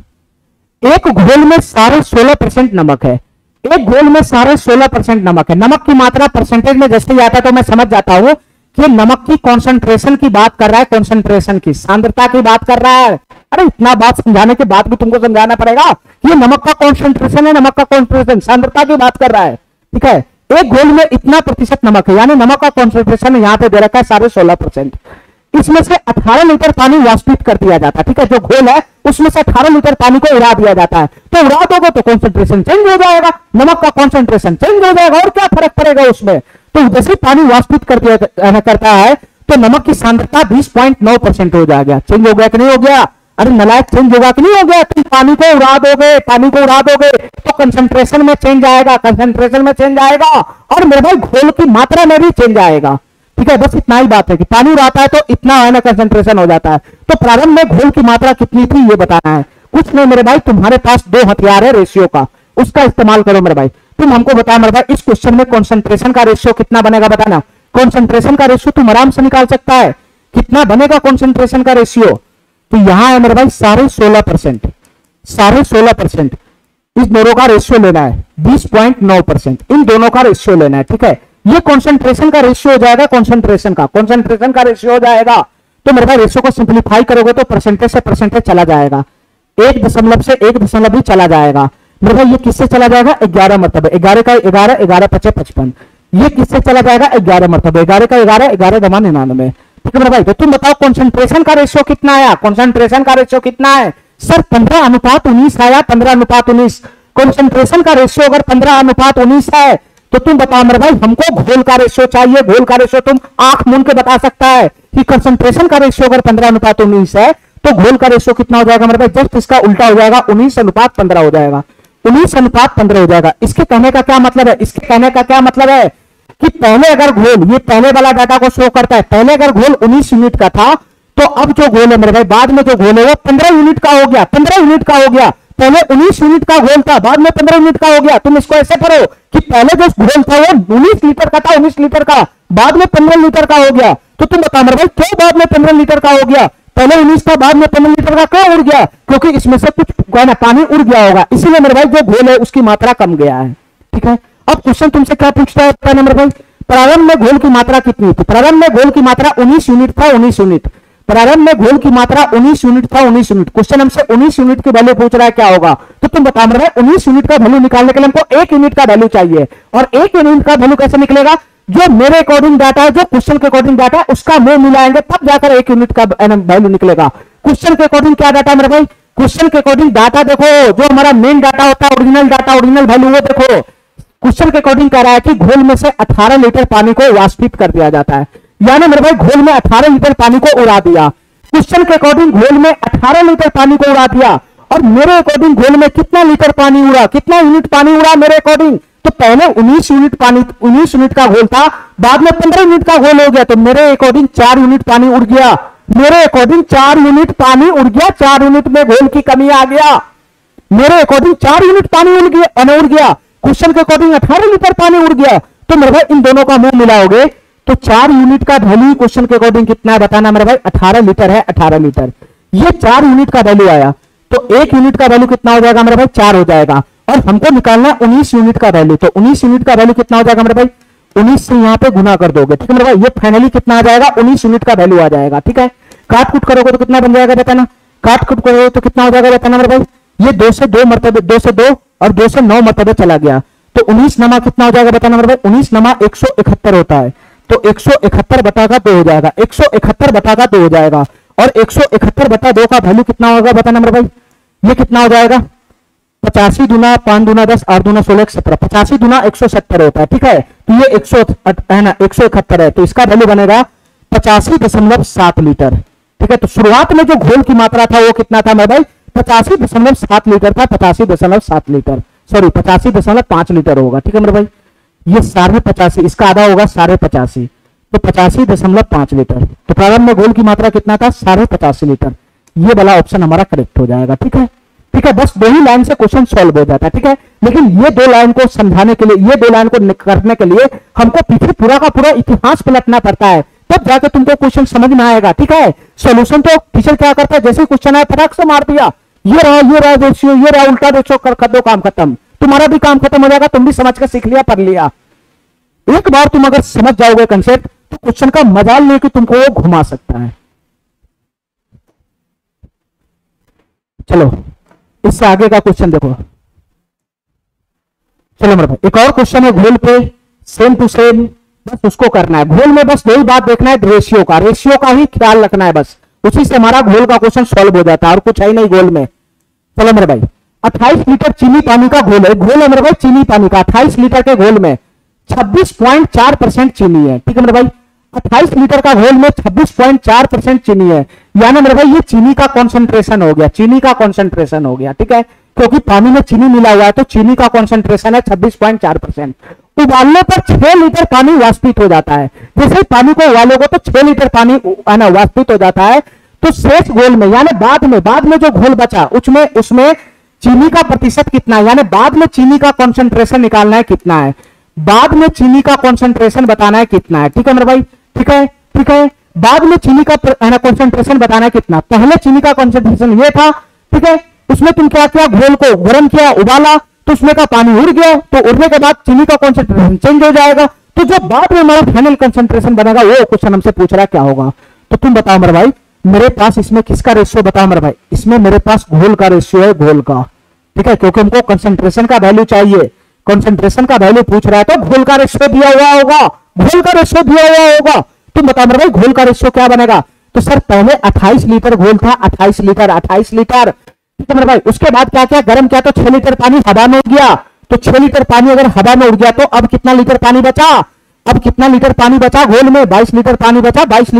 एक घोल में सारे 16% नमक है, एक घोल में सारे 16% नमक है। नमक की मात्रा परसेंटेज में जैसे ही आता है तो मैं समझ जाता हूं कि नमक की कॉन्सेंट्रेशन की बात कर रहा है, कॉन्सेंट्रेशन की, सांद्रता की बात कर रहा है। अरे इतना बात समझाने के बाद भी तुमको समझाना पड़ेगा कि नमक का कॉन्सेंट्रेशन है, नमक का कॉन्सेंट्रेशन, सांद्रता की बात कर रहा है, ठीक है। एक घोल में इतना प्रतिशत नमक है, यानी नमक का कॉन्सेंट्रेशन यहां पे दे रखा है साढ़े 16%। इसमें से 18 लीटर पानी वाष्पित कर दिया जाता है, ठीक है। जो घोल है उसमें से 18 लीटर पानी को उड़ा दिया जाता है, तो उड़ा दोगे तो कॉन्सेंट्रेशन चेंज हो जाएगा, नमक का कॉन्सेंट्रेशन चेंज हो जाएगा, और क्या फर्क पड़ेगा उसमें। तो जैसे पानी वाष्पित करता है तो नमक की सांद्रता 20.9% हो जाएगा। चेंज हो गया कि नहीं हो गया? अरे नलायक, चेंज होगा कि नहीं हो गया? तुम पानी को उड़ा दोगे, पानी को उड़ा दोगे तो कंसंट्रेशन में चेंज आएगा, कंसंट्रेशन में चेंज आएगा, और मेरे भाई घोल की मात्रा में भी चेंज आएगा, ठीक है। बस इतना ही बात है कि पानी उड़ाता है तो इतना है ना कंसंट्रेशन हो जाता है। तो प्रारंभ में घोल की मात्रा कितनी थी ये बताना है, कुछ नहीं मेरे भाई। तुम्हारे पास दो हथियार है रेशियो का, उसका इस्तेमाल करो मेरे भाई। तुम हमको बताओ मेरे भाई, इस क्वेश्चन में कॉन्सेंट्रेशन का रेशियो कितना बनेगा बताना। कॉन्सेंट्रेशन का रेशियो तुम आराम से निकाल सकता है, कितना बनेगा कॉन्सेंट्रेशन का रेशियो। तो यहां है मेरे भाई साढ़े 16%, साढ़े 16%। इस दोनों का रेशियो लेना है 20.9%, इन दोनों का रेशियो लेना है, ठीक है। ये कॉन्सेंट्रेशन का रेशियो हो जाएगा, कॉन्सेंट्रेशन का रेशियो हो जाएगा। तो मेरे भाई रेशियो को सिंप्लीफाई करोगे तो परसेंटेज से परसेंटेज चला जाएगा, 1 से 1 भी चला जाएगा मेरे भाई। ये किससे चला जाएगा? 11 मरतबे, 11 का 11, 11 पचे 55। ये किससे चला जाएगा? 11 मरतबे, 11 का 11, 11 दमा 99, ठीक है मेरे भाई। तो तुम बताओ कॉन्सेंट्रेशन का रेशियो कितना आया? कॉन्सेंट्रेशन का रेशियो कितना है सर? 15:19 आया, 15:19। कॉन्सेंट्रेशन का रेशियो अगर 15:19 है तो तुम बताओ मेरे भाई, हमको घोल का रेशियो चाहिए। घोल का रेशियो तुम आंख मूंद के बता सकता है कि कंसंट्रेशन का रेशियो अगर 15:19 है तो घोल का रेशियो कितना हो जाएगा मेरे भाई? जस्ट इसका उल्टा हो जाएगा, 19:15 हो जाएगा, 19:15 हो जाएगा। इसके कहने का क्या मतलब है? इसके कहने का क्या मतलब है कि पहले अगर घोल, ये पहले वाला डाटा को शो करता है, पहले अगर घोल 19 यूनिट का था तो अब जो घोल है मेरे भाई, बाद में जो घोल है वो 15 यूनिट का हो गया, 15 यूनिट का हो गया। पहले 19 यूनिट का घोल था, बाद में 15 यूनिट का हो गया। तुम इसको ऐसे करो कि पहले जो घोल था वो 19 लीटर का था, 19 लीटर का, बाद में 15 लीटर का हो गया। तो तुम बताओ मेरे भाई क्यों बाद में 15 लीटर का हो गया? पहले 19 था, बाद में 15 लीटर का क्यों उड़ गया? क्योंकि इसमें से कुछ पानी उड़ गया होगा, इसीलिए मेरे भाई जो घोल है उसकी मात्रा कम गया है, ठीक है। अब क्वेश्चन तुमसे क्या पूछता है मेरे भाई? प्रारंभ में घोल की मात्रा कितनी थी? प्रारंभ में घोल की मात्रा 19 यूनिट था, 19 यूनिट। प्रारंभ में घोल की मात्रा 19 यूनिट था, 19 यूनिट। क्वेश्चन हमसे 19 यूनिट की वैल्यू पूछ रहा है, क्या होगा? तो तुम बता रहे 19 यूनिट का वैल्यू निकालने के लिए हमको 1 यूनिट का वैल्यू चाहिए। और 1 यूनिट का वैल्यू कैसे निकलेगा? जो मेरे अकॉर्डिंग डाटा है, जो क्वेश्चन के अकॉर्डिंग डाटा है, उसका मुंह मिलाएंगे तब जाकर 1 यूनिट का वैल्यू निकलेगा। क्वेश्चन के अकॉर्डिंग क्या डाटा मेरे भाई? क्वेश्चन के अकॉर्डिंग डाटा देखो, जो हमारा मेन डाटा होता है, ओरिजिनल डाटा, ओरिजिनल वैल्यू वो देखो। क्वेश्चन के अकॉर्डिंग कह रहा है कि घोल में से 18 लीटर पानी को वाष्पित कर दिया जाता है, यानी मेरे भाई घोल में 18 लीटर पानी को उड़ा दिया। क्वेश्चन के अकॉर्डिंग घोल में 18 लीटर पानी को उड़ा दिया, और मेरे अकॉर्डिंग घोल में कितना लीटर पानी उड़ा, कितना यूनिट पानी उड़ा मेरे अकॉर्डिंग? तो पहले 19 यूनिट पानी, 19 यूनिट का घोल था, बाद में 15 यूनिट का घोल हो गया, तो मेरे अकॉर्डिंग 4 यूनिट पानी उड़ गया। मेरे अकॉर्डिंग 4 यूनिट पानी उड़ गया, 4 यूनिट में घोल की कमी आ गया। मेरे अकॉर्डिंग 4 यूनिट पानी उड़ गया। क्वेश्चन के अकॉर्डिंग 18 लीटर पानी उड़ गया। तो मेरे भाई इन दोनों का मुंह मिलाओगे तो 4 यूनिट का वैल्यू क्वेश्चन के अकॉर्डिंग कितना है बताना मेरे भाई? 18 लीटर है, 18 लीटर। ये 4 यूनिट का वैल्यू आया, तो 1 यूनिट का वैल्यू कितना हो जाएगा मेरे भाई? 4 हो जाएगा। और हमको निकालना है 19 यूनिट का वैल्यू, तो 19 यूनिट का वैल्यू कितना हो जाएगा मेरे भाई? 19 से यहां पे गुना कर दोगे, ठीक है मेरे भाई। ये फाइनली कितना आ जाएगा? 19 यूनिट का वैल्यू आ जाएगा, ठीक है। काट कुट करोगे तो कितना बन जाएगा बताना? काट कुट करोगे तो कितना हो जाएगा बताना मेरे भाई? ये 2 से 2 मरतबे, 2 से 2 और 2 से 9 मरतबे चला गया, तो 19 नमा कितना हो जाएगा बताना मेरे भाई? 19 नमा 171 होता है, तो 171 बटाकर 2 हो जाएगा, 171 बटाकर 2 हो जाएगा। और 171 बटा 2 का वैल्यू कितना होगा बताना मेरे भाई? ये कितना हो जाएगा? 85 दूना 5 दूना 10, 8 दूना 16, 17, 85 दूना 170 होता है, ठीक है। तो ये 171 है, तो इसका वैल्यू बनेगा 85.7 लीटर, ठीक है। तो शुरुआत में जो घोल की मात्रा था वो कितना था मेरे भाई? 85.7 लीटर था, 85.7 लीटर, सॉरी 85.5 लीटर होगा, ठीक है मेरे भाई। ये 85.5, इसका आधा होगा 85.5, तो 85.5 लीटर। तो प्रारंभ में घोल की मात्रा कितना था? 85.5 लीटर। ये वाला ऑप्शन हमारा करेक्ट हो जाएगा, ठीक है। ठीक है, बस 2 ही लाइन से क्वेश्चन सॉल्व हो जाता है। ठीक है, लेकिन ये 2 लाइन को समझाने के लिए, ये 2 लाइन को करने के लिए हमको पीछे पूरा का पूरा इतिहास पलटना पड़ता है, तब जाके तुमको क्वेश्चन समझ में आएगा। ठीक है, सॉल्यूशन तो टीचर क्या करता है, जैसे क्वेश्चन आया फटाक से मार दिया, ये रहा रेशियो, ये रहा उल्टा रेशियो, कर दो, काम खत्म। तुम्हारा भी काम खत्म हो जाएगा, तुम भी समझ के सीख लिया, पढ़ लिया। एक बार तुम अगर समझ जाओगे कंसेप्ट, तो क्वेश्चन का मजाल नहीं कि तुमको वो घुमा सकता है। चलो इससे आगे का क्वेश्चन देखो। चलो मेरे भाई, एक और क्वेश्चन है घोल पे, सेम टू सेम, बस उसको करना है। घोल में बस 2 ही बात देखना है, रेशियो का ही ख्याल रखना है, बस उसी से हमारा घोल का क्वेश्चन सॉल्व हो जाता है, और कुछ है ही नहीं घोल में। चलो मेरे भाई, 28 लीटर चीनी पानी का घोल है, घोल है मेरे भाई चीनी पानी का। 28 लीटर के घोल में 26.4% चीनी है। ठीक है मेरे भाई, 28 लीटर का घोल में 26.4% चीनी है, यानी मेरे भाई ये चीनी का कॉन्सेंट्रेशन हो गया, चीनी का कॉन्सेंट्रेशन हो गया। ठीक है, क्योंकि पानी में चीनी मिला हुआ है, तो चीनी का कॉन्सेंट्रेशन है 26.4%। उबालने पर 6 लीटर पानी वाष्पित हो जाता है। जैसे ही पानी को उबालोगे तो 6 लीटर पानी वाष्पित हो जाता है। तो शेष घोल में, यानी बाद में जो घोल बचा, उसमें चीनी का प्रतिशत कितना है, यानी बाद में चीनी का कॉन्सेंट्रेशन निकालना है कितना है, बाद में चीनी का कॉन्सेंट्रेशन बताना है कितना है। ठीक है मेरे भाई, ठीक है, बाद में चीनी का कॉन्सेंट्रेशन बताना है कितना, पहले चीनी का कॉन्सेंट्रेशन ये था। ठीक है, उसमें तुम क्या किया, घोल को गर्म किया, उबाला, तो उसमें का पानी उड़ गया, तो उड़ने के बाद चीनी का कॉन्सेंट्रेशन चेंज हो जाएगा। तो जो बाद में हमारा फाइनल कॉन्सेंट्रेशन बनेगा, वो क्वेश्चन हमसे पूछ रहा है क्या होगा। तो तुम बताओ मेरे भाई, मेरे पास इसमें किसका रेशियो, बताओ मेरे भाई, इसमें मेरे पास घोल का रेशियो है, घोल का। ठीक है, क्योंकि हमको कंसंट्रेशन का वैल्यू चाहिए, कंसंट्रेशन का वैल्यू पूछ रहा है, तो घोल का रेशियो दिया हुआ होगा, घोल का रेशियो दिया हुआ होगा। तुम बताओ मेरे भाई, घोल का रेशियो क्या बनेगा। तो सर पहले 28 लीटर घोल था, 28 लीटर। ठीक है मेरे भाई, उसके बाद क्या किया, गर्म किया, तो 6 लीटर पानी हवा में उड़ गया। तो 6 लीटर पानी अगर हवा में उड़ गया, तो अब कितना लीटर पानी बचा, अब कितना लीटर पानी बचा घोल में, 22 लीटर पानी बचा, 22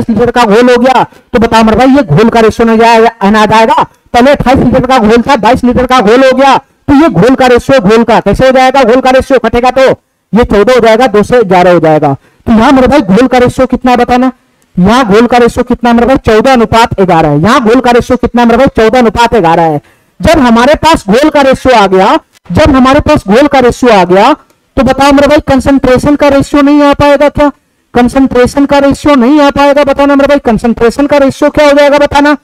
लीटर का घोल हो गया। तो बताओ मेरे भाई, ये घोल का रेशियो नहीं जाएगा, पहले 28 लीटर का घोल था, 22 लीटर का घोल हो गया, तो ये घोल का रेशियो, घोल का कैसे हो जाएगा, घोल का रेशियो कटेगा तो ये 14 हो जाएगा, 2 से 11 हो जाएगा। तो यहां मेरे भाई घोल का रेशियो कितना बताना, यहां घोल का रेशियो कितना मेरे भाई 14:11 है। यहां घोल का रेशियो कितना मेरे भाई 14:11 है। जब हमारे पास घोल का रेशियो आ गया, जब हमारे पास घोल का रेशियो आ गया, तो बताओ मेरे भाई कंसंट्रेशन का रेशियो नहीं आ पाएगा क्या, कंसंट्रेशन का रेशियो नहीं आ पाएगा, बताना मेरे भाई कंसंट्रेशन का रेशियो क्या हो जाएगा बताना।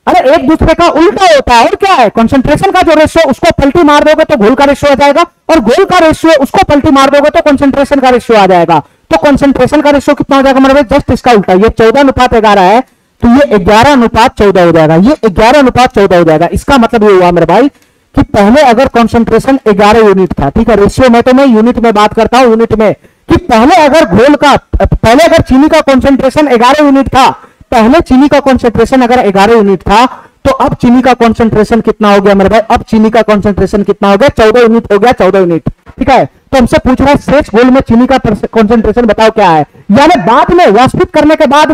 अरे एक दूसरे का उल्टा होता है, और क्या है, कंसंट्रेशन का जो रेशियो उसको पलटी मार दोगे तो घोल का रेशियो आ जाएगा, और घोल का रेशियो उसको पलटी मार दोगे तो कंसंट्रेशन का रेशियो आ जाएगा। तो कंसंट्रेशन का रेशियो कितना हो जाएगा मेरे भाई, जस्ट इसका उल्टा, ये 14:11 है, तो ये 11:14 हो जाएगा, ये 11:14 हो जाएगा। इसका मतलब ये हुआ मेरे भाई कि पहले अगर कंसंट्रेशन 11 यूनिट था, ठीक है, रेशियो में तो मैं यूनिट में बात करता हूं, यूनिट में, कि पहले अगर चीनी का कंसंट्रेशन 11 यूनिट था, पहले चीनी का कंसंट्रेशन अगर 11 यूनिट था, तो अब चीनी का कंसंट्रेशन कितना हो गया मेरे भाई, अब चीनी का कंसंट्रेशन कितना हो गया, 14 यूनिट हो गया, 14 यूनिट। ठीक है, तो हमसे पूछ रहा है शेष घोल में चीनी का कंसंट्रेशन बताओ क्या है, यानी बाद में वाष्पित करने के बाद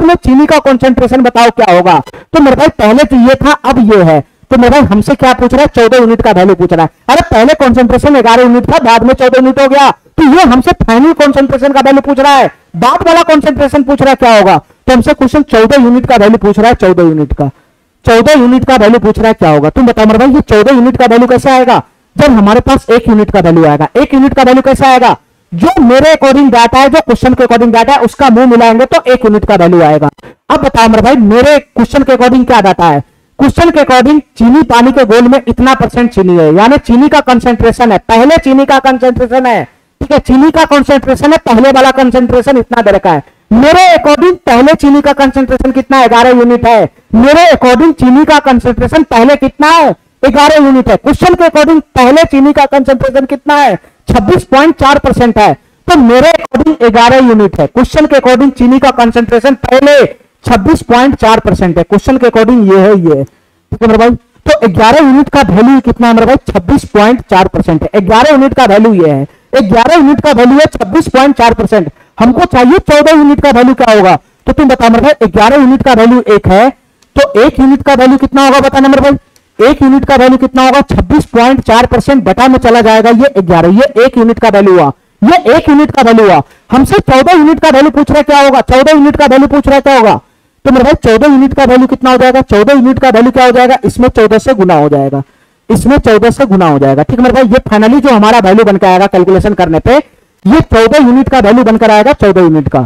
में चीनी का कंसंट्रेशन बताओ क्या होगा। तो मेरे भाई पहले तो ये था, अब ये है, तो मेरे भाई हमसे क्या पूछ रहा है, 14 यूनिट का वैल्यू पूछ रहा है। अरे पहले कंसंट्रेशन 11 यूनिट था, बाद में 14 यूनिट हो गया, तो ये हमसे फाइनल कंसंट्रेशन का वैल्यू पूछ रहा है, बाद वाला कंसंट्रेशन पूछ रहा है क्या होगा। तो हमसे क्वेश्चन 14 यूनिट का वैल्यू पूछ रहा है, 14 यूनिट का वैल्यू पूछ रहा है क्या होगा। तुम बताओ मेरे भाई ये 14 यूनिट का वैल्यू कैसे आएगा, जब हमारे पास 1 यूनिट का वैल्यू आएगा। 1 यूनिट का वैल्यू कैसे आएगा, जो मेरे अकॉर्डिंग डाटा है, जो क्वेश्चन के अकॉर्डिंग डाटा है, उसका मुंह मिलाएंगे तो 1 यूनिट का वैल्यू आएगा। अब बताओ मेरे भाई मेरे क्वेश्चन के अकॉर्डिंग क्या डाटा है, क्वेश्चन के अकॉर्डिंग चीनी पानी के घोल में इतना % चीनी है, यानी चीनी का कंसंट्रेशन है, पहले चीनी का कंसंट्रेशन है, ठीक है, चीनी का कंसंट्रेशन है, पहले वाला कंसंट्रेशन इतना दे रखा है। मेरे अकॉर्डिंग पहले चीनी का कंसंट्रेशन कितना है, 11 यूनिट है। मेरे अकॉर्डिंग चीनी का कंसंट्रेशन पहले कितना है, 11 यूनिट है। क्वेश्चन के अकॉर्डिंग पहले चीनी का कंसंट्रेशन कितना है, 26.4% है। तो मेरे अकॉर्डिंग 11 यूनिट है, क्वेश्चन के अकॉर्डिंग चीनी का कंसंट्रेशन पहले 26.4% है, क्वेश्चन के अकॉर्डिंग ये है, ये ठीक है मेरे भाई। तो 11 यूनिट का वैल्यू कितना है मेरे भाई, 26.4% है। 11 यूनिट का वैल्यू ये है, 11 यूनिट का वैल्यू है 26.4%। हमको चाहिए 14 यूनिट का वैल्यू क्या होगा। तो तुम बताओ मेरे भाई 11 यूनिट का वैल्यू 1 है, तो 1 यूनिट का वैल्यू कितना होगा बताना मेरे भाई। 1 यूनिट का वैल्यू कितना होगा, 26.4% बटा में चला जाएगा, ये 11, ये 1 यूनिट का वैल्यू हुआ, ये 1 यूनिट का वैल्यू हुआ। हमसे 14 यूनिट का वैल्यू पूछ रहा है क्या होगा, 14 यूनिट का वैल्यू पूछ रहा है क्या होगा। तो मेरे भाई 14 यूनिट का वैल्यू कितना हो जाएगा, 14 यूनिट का वैल्यू क्या हो जाएगा, इसमें 14 से गुना हो जाएगा, इसमें 14 से गुना हो जाएगा। ठीक है मेरे भाई, ये फाइनली जो हमारा वैल्यू बनकर आएगा कैलकुलेशन करने पे, ये 14 यूनिट का वैल्यू बनकर आएगा, 14 यूनिट का।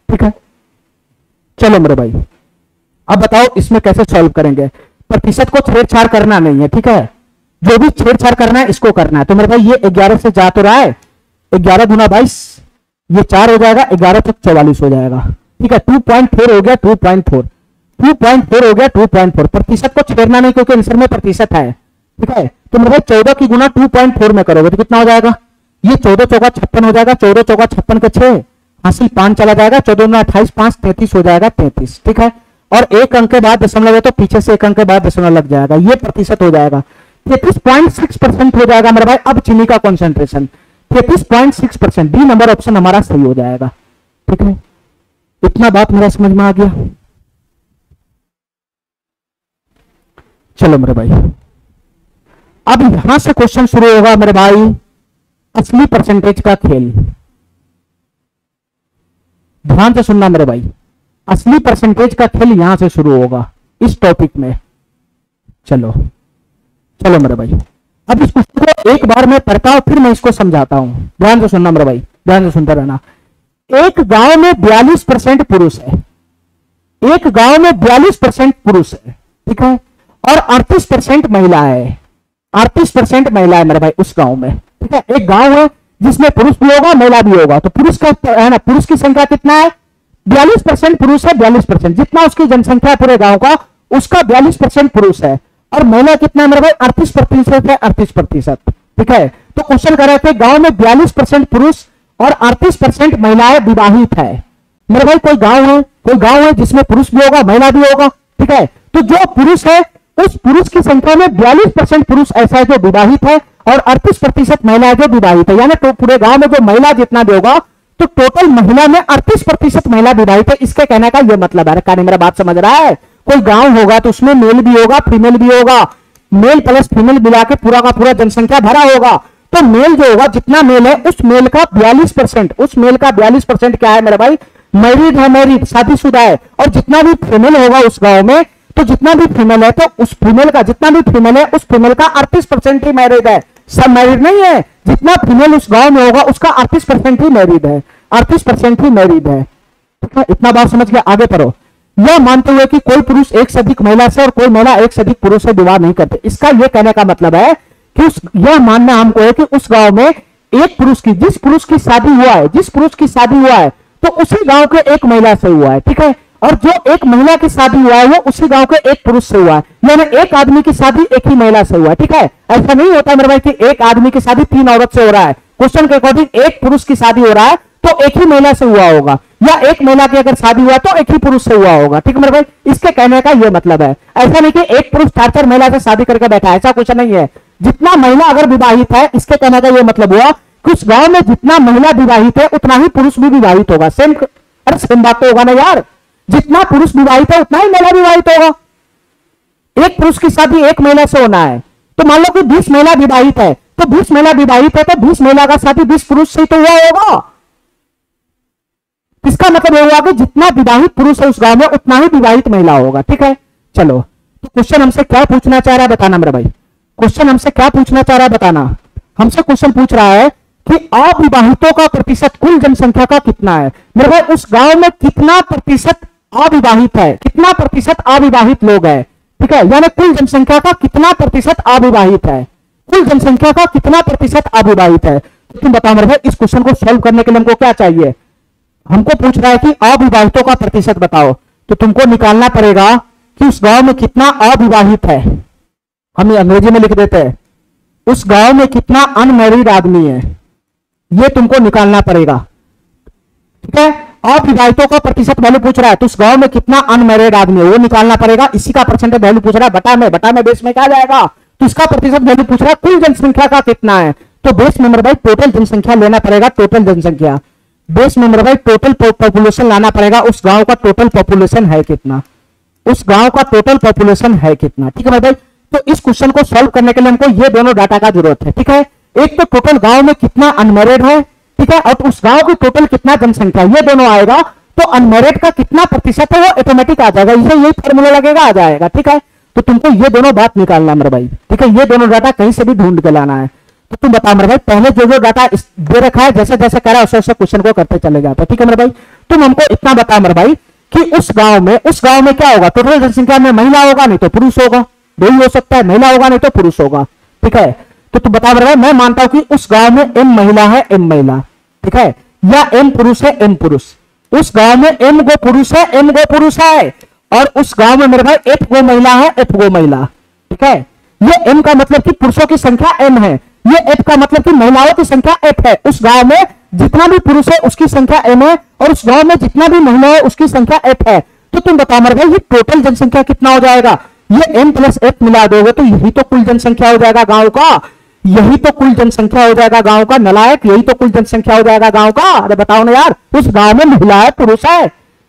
ठीक है, चलो मेरे भाई अब बताओ इसमें कैसे सॉल्व करेंगे। प्रतिशत को छेड़छाड़ करना नहीं है, ठीक है, जो भी छेड़छाड़ करना है इसको करना है। तो मेरे भाई ये 11 से जा तो रहा है, 11 गुना 22, ये 4 हो जाएगा, 11 तक 44 हो जाएगा। ठीक है, 2.4 हो गया, 2.4 हो गया, 2.4। प्रतिशत को छेड़ना नहीं क्योंकि आंसर में प्रतिशत है। ठीक है, तो मेरे भाई 14 की गुना 2.4 में करोगे तो कितना हो जाएगा, ये 14 चौका 56 हो जाएगा, 14 चौका 56 के 6 हासिल 5 चला जाएगा, 14 गुना 28, 5 33 हो जाएगा, 33। ठीक है, और एक अंक के बाद दशमलव है तो पीछे से एक अंक के बाद दशमलव लग जाएगा, ये प्रतिशत हो जाएगा, 33.6% हो जाएगा मेरे भाई। अब चीनी का कॉन्सेंट्रेशन 33.6%, डी नंबर ऑप्शन हमारा सही हो जाएगा। ठीक है, इतना बात मेरा समझ में आ गया। चलो मेरे भाई अब यहां से क्वेश्चन शुरू होगा मेरे भाई, असली परसेंटेज का खेल। ध्यान से सुनना मेरे भाई, असली परसेंटेज का खेल यहां से शुरू होगा इस टॉपिक में। चलो चलो मेरे भाई, अब इस क्वेश्चन को एक बार मैं पढ़ता हूं फिर मैं इसको समझाता हूं। ध्यान से सुनना मेरे भाई, ध्यान से सुनते रहना। एक गांव में 42% पुरुष है, एक गांव में 42% पुरुष है, ठीक है, और 38% महिला है, 38% महिला है मेरे भाई उस गांव में। ठीक है, एक गांव है जिसमें पुरुष भी होगा महिला भी होगा, तो पुरुष का है ना, पुरुष की संख्या कितना है, 42% पुरुष है, 42%, जितना उसकी जनसंख्या है पूरे गांव का उसका 42% पुरुष है, और महिला कितना है मेरे भाई, 38% है, 38%। ठीक है, तो क्वेश्चन कर रहे थे गांव में 42% पुरुष और 38% महिलाएं विवाहित है। मेरे भाई कोई गांव है जिसमें पुरुष भी होगा महिला भी होगा। ठीक है, तो जो पुरुष है उस पुरुष की संख्या में 42% पुरुष ऐसा है जो विवाहित है और 38% महिला है जो विवाहित है, यानी तो पूरे गांव में जो महिला जितना भी होगा तो टोटल महिला में 38% महिला विवाहित है। इसके कहने का यह मतलब है, क्या मेरा बात समझ रहा है। कोई गांव होगा तो उसमें मेल भी होगा फीमेल भी होगा, मेल प्लस फीमेल मिला के पूरा का पूरा जनसंख्या भरा होगा, तो मेल जो होगा जितना मेल है उस मेल का 42%, उस मेल का 42% क्या है मेरे भाई, मैरिड है, मैरिड शादीशुदा है, और जितना भी फीमेल होगा उस गांव में, तो जितना भी फीमेल है तो उस फीमेल का जितना भी फीमेल है उस फीमेल का 38% ही मैरिड है, सब मैरिड नहीं है। जितना फीमेल उस गांव में होगा उसका 38% ही मैरिड है, 38% ही मैरिड है। ठीक है, इतना बात समझ के आगे पढ़ो। यह मानते हुए कि कोई पुरुष एक से अधिक महिला से और कोई महिला एक से अधिक पुरुष से विवाह नहीं करते, इसका यह कहने का मतलब है कि यह मानना हमको है कि उस गांव में एक पुरुष की, जिस पुरुष की शादी हुआ है, जिस पुरुष की शादी हुआ है तो उसी गांव के एक महिला से हुआ है। ठीक है, और जो एक महिला की शादी हुआ है वो उसी गांव के एक पुरुष से हुआ है, यानी एक आदमी की शादी एक ही महिला से हुआ है। ठीक है, ऐसा नहीं होता मेरे भाई कि एक आदमी की शादी 3 औरत से हो रहा है। क्वेश्चन के अकॉर्डिंग एक पुरुष की शादी हो रहा है तो एक ही महिला से हुआ होगा, या एक महिला की अगर शादी हुआ तो एक ही पुरुष से हुआ होगा। ठीक है मेरे भाई, इसके कहने का यह मतलब है, ऐसा नहीं कि एक पुरुष 4 महिला से शादी करके बैठा है, ऐसा कुछ नहीं है। जितना महिला अगर विवाहित है, इसके कहने का यह मतलब हुआ कि उस गांव में जितना महिला विवाहित है उतना ही पुरुष भी विवाहित होगा। सेम, अरे सेम बात तो होगा ना यार, जितना पुरुष विवाहित है उतना ही महिला विवाहित होगा। एक पुरुष की शादी एक महिला से होना है, तो मान लो कि 20 महिला विवाहित है, तो 20 महिला विवाहित है तो 20 महिला का शादी 20 पुरुष से तो हुआ होगा। इसका मतलब हुआ कि जितना विवाहित पुरुष है उस गांव में उतना ही विवाहित महिला होगा। ठीक है, चलो तो क्वेश्चन हमसे क्या पूछना चाह रहा है बताना मेरा भाई, क्वेश्चन हमसे क्या पूछना चाह रहा है बताना। हमसे क्वेश्चन पूछ रहा है कि अविवाहितों का प्रतिशत कुल जनसंख्या का कितना है। मेरे भाई उस गांव में कितना प्रतिशत अविवाहित है, कितना प्रतिशत अविवाहित लोग हैं। ठीक है, यानी कुल जनसंख्या का कितना प्रतिशत अविवाहित है, कुल जनसंख्या का कितना प्रतिशत अविवाहित है। तो तुम बताओ मेरे भाई, इस क्वेश्चन को सॉल्व करने के लिए हमको क्या चाहिए। हमको पूछ रहा है कि अविवाहितों का प्रतिशत बताओ, तो तुमको निकालना पड़ेगा कि उस गांव में कितना अविवाहित है। हम अंग्रेजी में लिख देते हैं, उस गांव में कितना अनमैरिड आदमी है, ये तुमको निकालना पड़ेगा। ठीक है, अविवाहितों का प्रतिशत वैल्यू पूछ रहा है तो उस गांव में कितना अनमैरिड आदमी है वो निकालना पड़ेगा। इसी का परसेंटेज वैल्यू पूछ रहा है, बटा में बेस में क्या जाएगा, तो इसका प्रतिशत वैल्यू पूछ रहा है कुल जनसंख्या का कितना है, तो बेस में मेरे भाई टोटल जनसंख्या लेना पड़ेगा, टोटल जनसंख्या। बेस में मेरे भाई टोटल पॉपुलेशन लाना पड़ेगा, उस गांव का टोटल पॉपुलेशन है कितना, उस गांव का टोटल पॉपुलेशन है कितना। ठीक है मेरे भाई, तो इस क्वेश्चन को सॉल्व करने के लिए हमको ये दोनों डाटा का जरूरत है। ठीक है, एक तो टोटल गांव में कितना अनमैरिड है, ठीक है, और उस गांव की टोटल कितना जनसंख्या, ये दोनों आएगा तो अनमैरिड का कितना प्रतिशत है वो ऑटोमेटिक आ जाएगा, इसे यही फॉर्मूला लगेगा, आ जाएगा। ठीक है, तो तुमको ये दोनों बात निकालना है मेरे भाई। ठीक है, ये दोनों डाटा कहीं से भी ढूंढ के लाना है। तो तुम बताओ मेरे भाई, पहले जो जो डाटा दे रखा है जैसे जैसे कह रहा है वैसे क्वेश्चन को करते चले जाते। ठीक है मेरे भाई, तुम हमको इतना बताओ मेरे भाई कि उस गांव में क्या होगा, टोटल जनसंख्या में महिला होगा नहीं तो पुरुष होगा, दो ही हो सकता है, महिला होगा नहीं तो पुरुष होगा। ठीक है, तो तुम बताओ मेरे भाई, मैं मानता हूं कि उस गांव में एम महिला है, एम महिला, ठीक है, या एम पुरुष है, एम पुरुष। उस गांव में एम गो पुरुष है, एम गो पुरुष है, और उस गांव में मेरे भाई एफ गो महिला है, एफ गो महिला। ठीक है, ये एम का मतलब कि पुरुषों की संख्या एम है, ये एफ का मतलब कि महिलाओं की संख्या एफ है। उस गांव में जितना भी पुरुष है उसकी संख्या एम है, और उस गांव में जितना भी महिला है उसकी संख्या एफ है। तो तुम बताओ मेरे भाई, ये टोटल जनसंख्या कितना हो जाएगा? ये एम प्लस एफ मिला दोगे तो यही तो कुल जनसंख्या हो जाएगा गांव का, यही तो कुल जनसंख्या हो जाएगा गांव का, नलायक, यही तो कुल जनसंख्या हो जाएगा गांव का। अरे बताओ ना यार, उस गांव में महिला है, पुरुष है,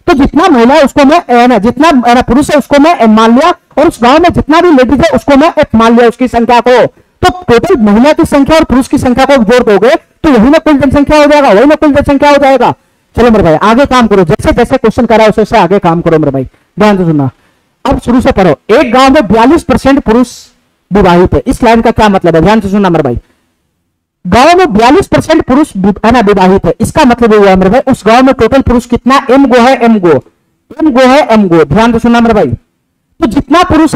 तो जितना महिला है उसको मैं जितना पुरुष है उसको मैं एम मान लिया, और उस गांव में जितना भी लेडीज है उसको मैं एफ मान लिया उसकी संख्या को। तो टोटल महिला की संख्या और पुरुष की संख्या को जोड़ दोगे तो यही ना कुल जनसंख्या हो जाएगा, वही ना कुल जनसंख्या हो जाएगा। चलो मेरे भाई आगे काम करो, जैसे जैसे क्वेश्चन करा है वैसे आगे काम करो मेरे भाई, ध्यान से सुनना। अब शुरू से पढ़ो। एक गांव में 42% पुरुष विवाहित है, इस लाइन का क्या मतलब है, ध्यान से सुनना मेरे भाई। गांव में 42% पुरुष विवाहित है, इसका मतलब ये हुआ मेरे भाई उस गांव में टोटल पुरुष कितना, एम गो है, एम गो, एम गो है, एम गो। ध्यान से सुनना मेरे भाई, तो जितना पुरुष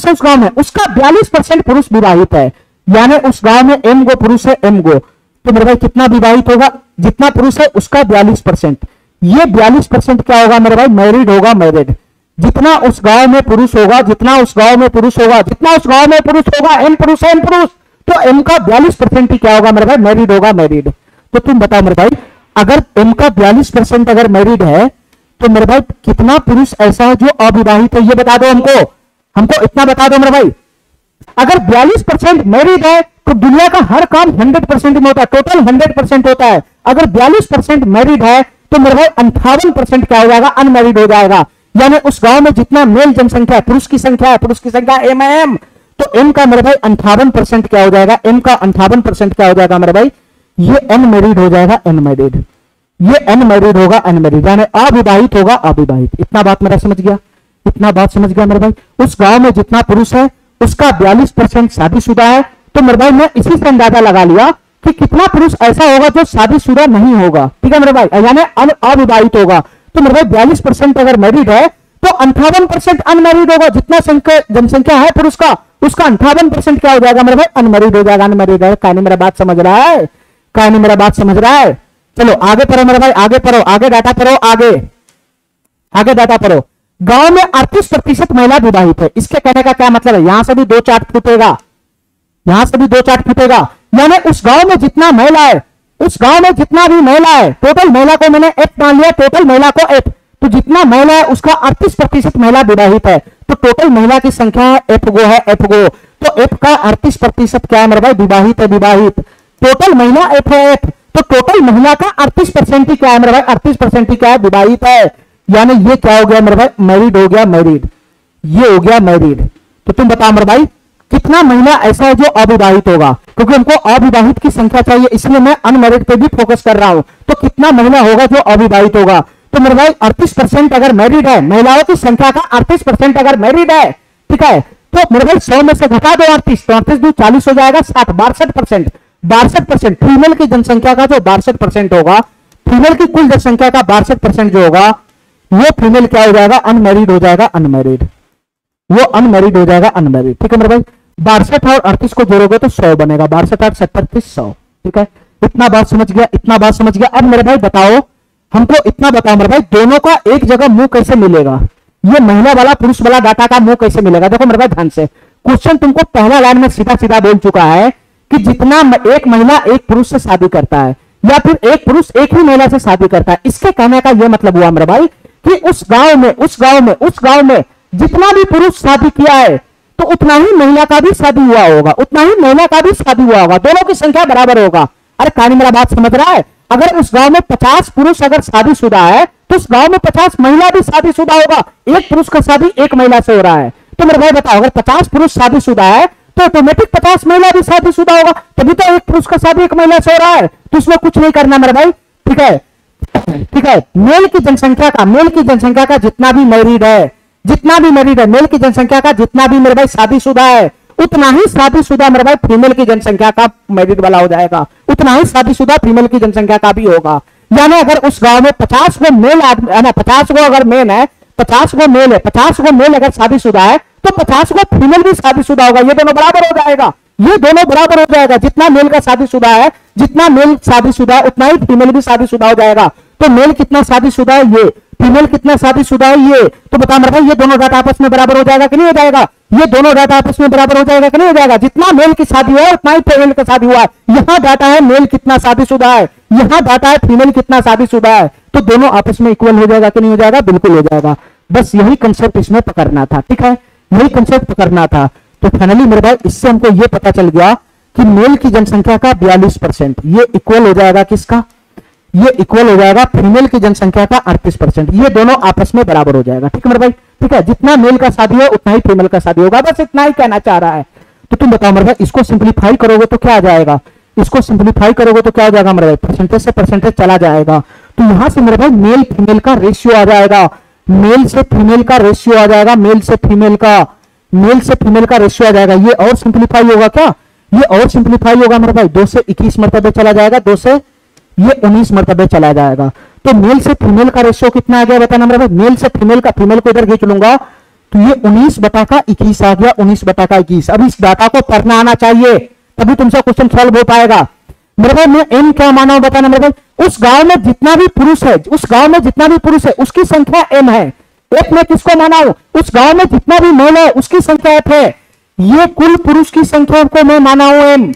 है उस गांव में उसका 42% पुरुष विवाहित है, यानी उस गांव में एम गो पुरुष है, एम गो। तो मेरे भाई कितना विवाहित होगा, जितना पुरुष है उसका 42%, ये 42% क्या होगा मेरे भाई, मैरिड होगा, मैरिड। जितना उस गांव में पुरुष होगा, जितना उस गांव में पुरुष होगा, जितना उस गांव में पुरुष होगा, एम पुरुष है, एम पुरुष, तो एम का 42% ही क्या होगा मेरे भाई, मैरिड होगा, मैरिड। तो तुम बताओ मेरे भाई, अगर एम का 42% अगर मैरिड है तो मेरे भाई कितना पुरुष ऐसा है जो अविवाहित है, ये बता दो हमको, हमको इतना बता दो मेरे भाई। अगर 42% मैरिड है तो दुनिया का हर काम 100% में होता है, टोटल 100% होता है। अगर 42% मैरिड है तो मेरे भाई 58% क्या हो जाएगा, अनमैरिड हो जाएगा। यानी उस गांव में जितना मेल जनसंख्या है, पुरुष की संख्या है, पुरुष की संख्या एम है, एम, तो एम का मेरे भाई 58% क्या हो जाएगा, एम का 58% क्या हो जाएगा मेरे भाई, ये अनमैरिड हो जाएगा, अनमैरिड, ये अनमैरिड होगा, अनमैरिड, यानी अविवाहित होगा, अविवाहित। इतना बात मेरा समझ गया, इतना बात समझ गया मेरे भाई। उस गांव में जितना पुरुष है उसका 42% शादीशुदा है, तो मेरे भाई मैं इसी से अंदाजा लगा लिया कि कितना पुरुष ऐसा होगा जो शादीशुदा नहीं होगा। ठीक है मेरे भाई, यानी अविवाहित होगा। तो मेरे भाई 42% अगर मैरिड है तो 58% अनमैरिड होगा। जितना जनसंख्या है पुरुष का उसका 58% क्या हो जाएगा मेरे भाई, अनमैरिड हो जाएगा, अनमैरिड है। कहानी मेरा बात समझ रहा है, कहानी मेरा बात समझ रहा है। चलो आगे पढ़ो मेरे भाई, आगे पढ़ो, आगे डाटा पढ़ो, आगे डाटा पढ़ो। गांव में 38% महिला विवाहित है, इसके कहने का क्या मतलब है, यहां से भी 2 चार्ट फूटेगा, यहां से भी 2 चार्ट फूटेगा। यानी उस गांव में जितना महिला है, उस गांव में जितना भी महिला है, टोटल महिला को मैंने एफ मान लिया, टोटल महिला को एफ, तो जितना महिला है उसका 38% महिला विवाहित है, तो टोटल महिला की संख्या है एफ गो है, एफ गो। तो एफ का 38% क्या है मेरे भाई, विवाहित है, विवाहित। टोटल महिला एफ है, एफ, तो टोटल महिला का 38% ही क्या है मेरे भाई, 38% ही क्या है, विवाहित है। यानी ये क्या हो गया मेरे भाई, मैरिड हो गया, मैरिड, ये हो गया मैरिड। तो तुम बताओ मेरे भाई कितना महिला ऐसा है जो अविवाहित होगा, क्योंकि हमको अविवाहित की संख्या चाहिए, इसलिए मैं अनमैरिड पे भी फोकस कर रहा हूं। तो कितना महिला होगा जो अविवाहित होगा, तो मेरे भाई 38% अगर मैरिड है, महिलाओं की संख्या का 38% अगर मैरिड है, ठीक है, तो मेरे भाई 100 में से घटा दो 38, तो 38 भी 40 हो जाएगा, 60, 62%, 62% फीमेल की जनसंख्या का जो 62% होगा, फीमेल की कुल जनसंख्या का 62% जो होगा, वो फीमेल क्या हो जाएगा, अनमैरिड हो जाएगा, अनमैरिड, वो अनमैरिड हो जाएगा, अनमैरिड। ठीक है मेरे भाई, 62 और 38 को जोड़ोगे तो 100 बनेगा, 62 8 70 100। ठीक है, इतना बात समझ गया, इतना बात समझ गया। अब मेरे भाई बताओ, हमको इतना बताओ मेरे भाई, दोनों का एक जगह मुंह कैसे मिलेगा, ये महिला वाला पुरुष वाला डाटा का मुंह कैसे मिलेगा। देखो मेरे भाई ध्यान से, क्वेश्चन तुमको पहला लाइन में सीधा सीधा बोल चुका है कि जितना एक महिला एक पुरुष से शादी करता है, या फिर एक पुरुष एक ही महिला से शादी करता है, इसके कहने का यह मतलब हुआ मेरे भाई कि उस गांव में जितना भी पुरुष शादी किया है तो उतना ही महिला का भी शादी हुआ होगा, उतना ही महिला का भी शादी हुआ होगा, दोनों की संख्या बराबर होगा। अरे कहानी मेरा बात समझ रहा है, अगर उस गांव में 50 पुरुष अगर शादीशुदा है तो उस गांव में 50 महिला भी शादीशुदा होगा, एक पुरुष का शादी एक महिला से हो रहा है। तो मेरे भाई बताओ, अगर 50 पुरुष शादीशुदा है तो ऑटोमेटिक 50 महिला भी शादीशुदा होगा, तभी तो एक पुरुष का शादी एक महिला से हो रहा है। तो इसमें कुछ नहीं करना मेरे भाई, ठीक है। ठीक है, मेल की जनसंख्या का जितना भी मैरिड है, मेल की जनसंख्या का जितना भी मेरे भाई शादीशुदा है, उतना ही शादीशुदा मेरे भाई फीमेल की जनसंख्या का मैरिड वाला हो जाएगा, उतना ही शादीशुदा फीमेल की जनसंख्या का भी होगा। यानी अगर उस गांव में 50 गो मेल आदमी है ना, 50 गो अगर मेल है, 50 गो मेल है, 50 गो मेल अगर शादीशुदा है तो 50 गो फीमेल भी शादीशुदा होगा। ये दोनों बराबर हो जाएगा, ये दोनों बराबर हो जाएगा। जितना मेल का शादीशुदा है, जितना मेल शादीशुदा है, उतना ही फीमेल भी शादीशुदा हो जाएगा। तो मेल कितना शादीशुदा है ये, फीमेल कितना शादीशुदा है ये, तो बता मेरे भाई ये दोनों डाटा आपस में बराबर हो जाएगा कि नहीं हो जाएगा? ये दोनों डाटा आपस में बराबर हो जाएगा कि नहीं हो जाएगा? जितना मेल की शादी हुआ है उतना ही फीमेल का शादी हुआ है। यहां डाटा है मेल कितना शादीशुदा है, यहां डाटा है फीमेल कितना शादीशुदा है, तो दोनों आपस में इक्वल हो जाएगा कि नहीं हो जाएगा? बिल्कुल हो जाएगा। बस यही कंसेप्ट इसमें पकड़ना था, ठीक है, यही कंसेप्ट पकड़ना था। तो फाइनली मेरे भाई इससे हमको यह पता चल गया कि मेल की जनसंख्या का 42% ये इक्वल हो जाएगा किसका? ये इक्वल हो जाएगा फीमेल की जनसंख्या का 38%। ये दोनों आपस में बराबर हो जाएगा, ठीक है मेरे भाई, ठीक है। जितना मेल का शादी है उतना ही फीमेल का शादी होगा, बस इतना ही कहना चाह रहा है। तो तुम बताओ मेरे भाई, इसको सिंप्लीफाई करोगे तो क्या आ जाएगा? इसको सिंप्लीफाई करोगे तो क्या हो जाएगा मेरे भाई? परसेंटेज से परसेंटेज चला जाएगा, तो यहां से मेरे भाई मेल फीमेल का रेशियो आ जाएगा, मेल से फीमेल का रेशियो आ जाएगा, मेल से फीमेल का रेशियो आ जाएगा। ये और सिंप्लीफाई होगा क्या? ये और सिंप्लीफाई होगा मेरे भाई, 2 से 21 मरतबे चला जाएगा, 2 से ये 19 मरतबे चला जाएगा। तो मेल से फीमेल का रेशियो कितना आ गया बताना मेरे भाई? मेल से फीमेल का, फीमेल को इधर खींच लूंगा तो ये 19/21 आ गया, 19/21। अब इस डाटा को पढ़ना आना चाहिए, तभी तुमसे क्वेश्चन सॉल्व हो पाएगा मेरे भाई। मैं एम क्या माना हूं बताना मेरे भाई? उस गांव में जितना भी पुरुष है, उसकी संख्या एम है। एफ में किसको माना हूं? उस गांव में जितना भी मेल है उसकी संख्या एफ है। ये कुल पुरुष की संख्या को मैं माना हूं एम,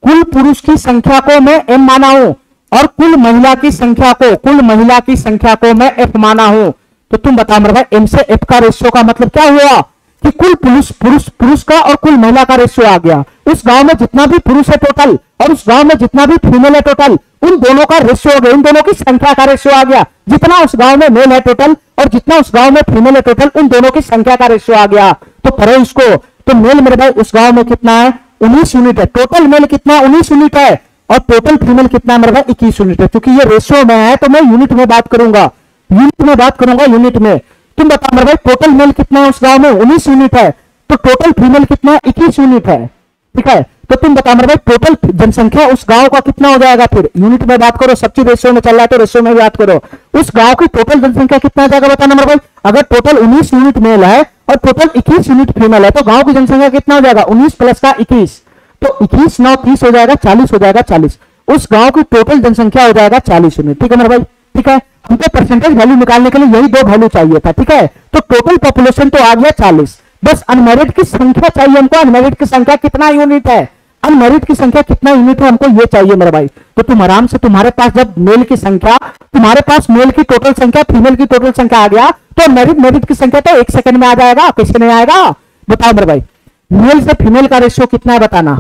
कुल पुरुष की संख्या को मैं एम माना हूं, और कुल महिला की संख्या को मैं एफ माना हूं। तो तुम बता मेरे भाई, एम से एफ का रेशियो का मतलब क्या हुआ कि कुल पुरुष का और कुल महिला का रेशियो आ गया। उस गांव में जितना भी पुरुष है टोटल, और उस गांव में जितना भी फीमेल है टोटल, उन दोनों का रेशियो हो गया, उन दोनों की संख्या का रेशियो आ गया। जितना उस गांव में मेल है टोटल और जितना उस गांव में फीमेल है टोटल, उन दोनों की संख्या का रेशियो आ गया। तो करो इसको, तो मेल मेरे भाई उस गांव में कितना है? 19 यूनिट है। टोटल मेल कितना? 19 यूनिट है, और टोटल फीमेल कितना है मेरे भाई? 21 यूनिट है। क्योंकि ये रेशियो में है तो मैं यूनिट में बात करूंगा, यूनिट में। तुम बताओ मेरे भाई, टोटल मेल कितना है उस गांव में? 19 यूनिट है। तो टोटल फीमेल कितना है? 21 यूनिट है, ठीक है। तो तुम बताओ मेरे भाई, टोटल जनसंख्या उस गांव का कितना हो जाएगा? फिर यूनिट में बात करो, सब चीज रेशियो में चल रहा है तो रेशियो में बात करो। उस गांव की टोटल जनसंख्या कितना आ जाएगा बताना मेरे भाई? अगर टोटल 19 यूनिट मेल है और टोटल 21 यूनिट फीमेल है, तो गांव की जनसंख्या कितना हो जाएगा? 19 प्लस का 21, तो 21 9 30 हो जाएगा, 40 हो जाएगा, 40। उस गांव की टोटल जनसंख्या हो जाएगा 40 यूनिट, ठीक है मेरे भाई, ठीक है। हमको परसेंटेज वैल्यू निकालने के लिए यही 2 वैल्यू चाहिए था, ठीक है। तो टोटल पॉपुलेशन तो आ गया 40, बस अनमैरिड की संख्या चाहिए हमको। अनमैरिड की संख्या कितना यूनिट है? अनमैरिड की संख्या कितना यूनिट है हमको ये चाहिए मेरे भाई। तो तुम आराम से, तुम्हारे पास जब मेल की संख्या, तुम्हारे पास मेल की टोटल संख्या, फीमेल की टोटल संख्या आ गया, तो मेरिड की संख्या तो 1 सेकंड में आ जाएगा। कैसे नहीं आएगा बताओ मेरे भाई? मेल से फीमेल का रेशियो कितना है बताना?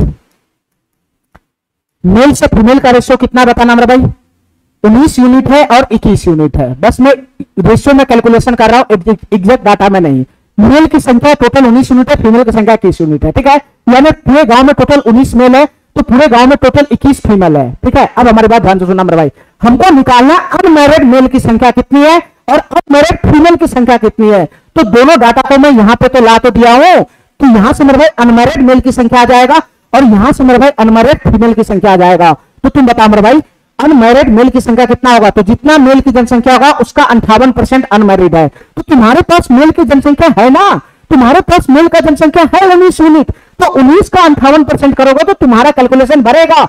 मेल से फीमेल का रेशियो कितना बताना मेरे भाई? 19 यूनिट है और 21 यूनिट है। बस मैं रेशियो में कैलकुलेशन कर रहा हूं, एग्जैक्ट डाटा में नहीं। मेल की संख्या टोटल 19 यूनिट है, फीमेल की संख्या 21 यूनिट है, ठीक है। यानी पूरे गांव में टोटल 19 मेल है, तो पूरे गांव में टोटल 21 फीमेल है, ठीक है। अब हमारी बात ध्यान से सुनना मेरे भाई, हमको निकालना अनमैरिड मेल की संख्या कितनी है और अनमैरिड फीमेल की संख्या कितनी है। तो दोनों डाटा को मैं यहां पे तो ला तो दिया हूं, तो यहां से मेरे भाई अनमैरिड मेल की संख्या आ जाएगा और यहां से मेरे भाई अनमैरिड फीमेल की संख्या आ जाएगा। तो तुम बताओ मेरे भाई, अनमैरिड मेल की संख्या कितना होगा? तो जितना मेल की जनसंख्या होगा उसका 58% अनमैरिड है। तो तुम्हारे पास मेल की जनसंख्या है ना, तुम्हारे पास मेल का जनसंख्या है 19 यूनिट, तो 19 का 58% करोगे तो तुम्हारा कैलकुलेशन भरेगा,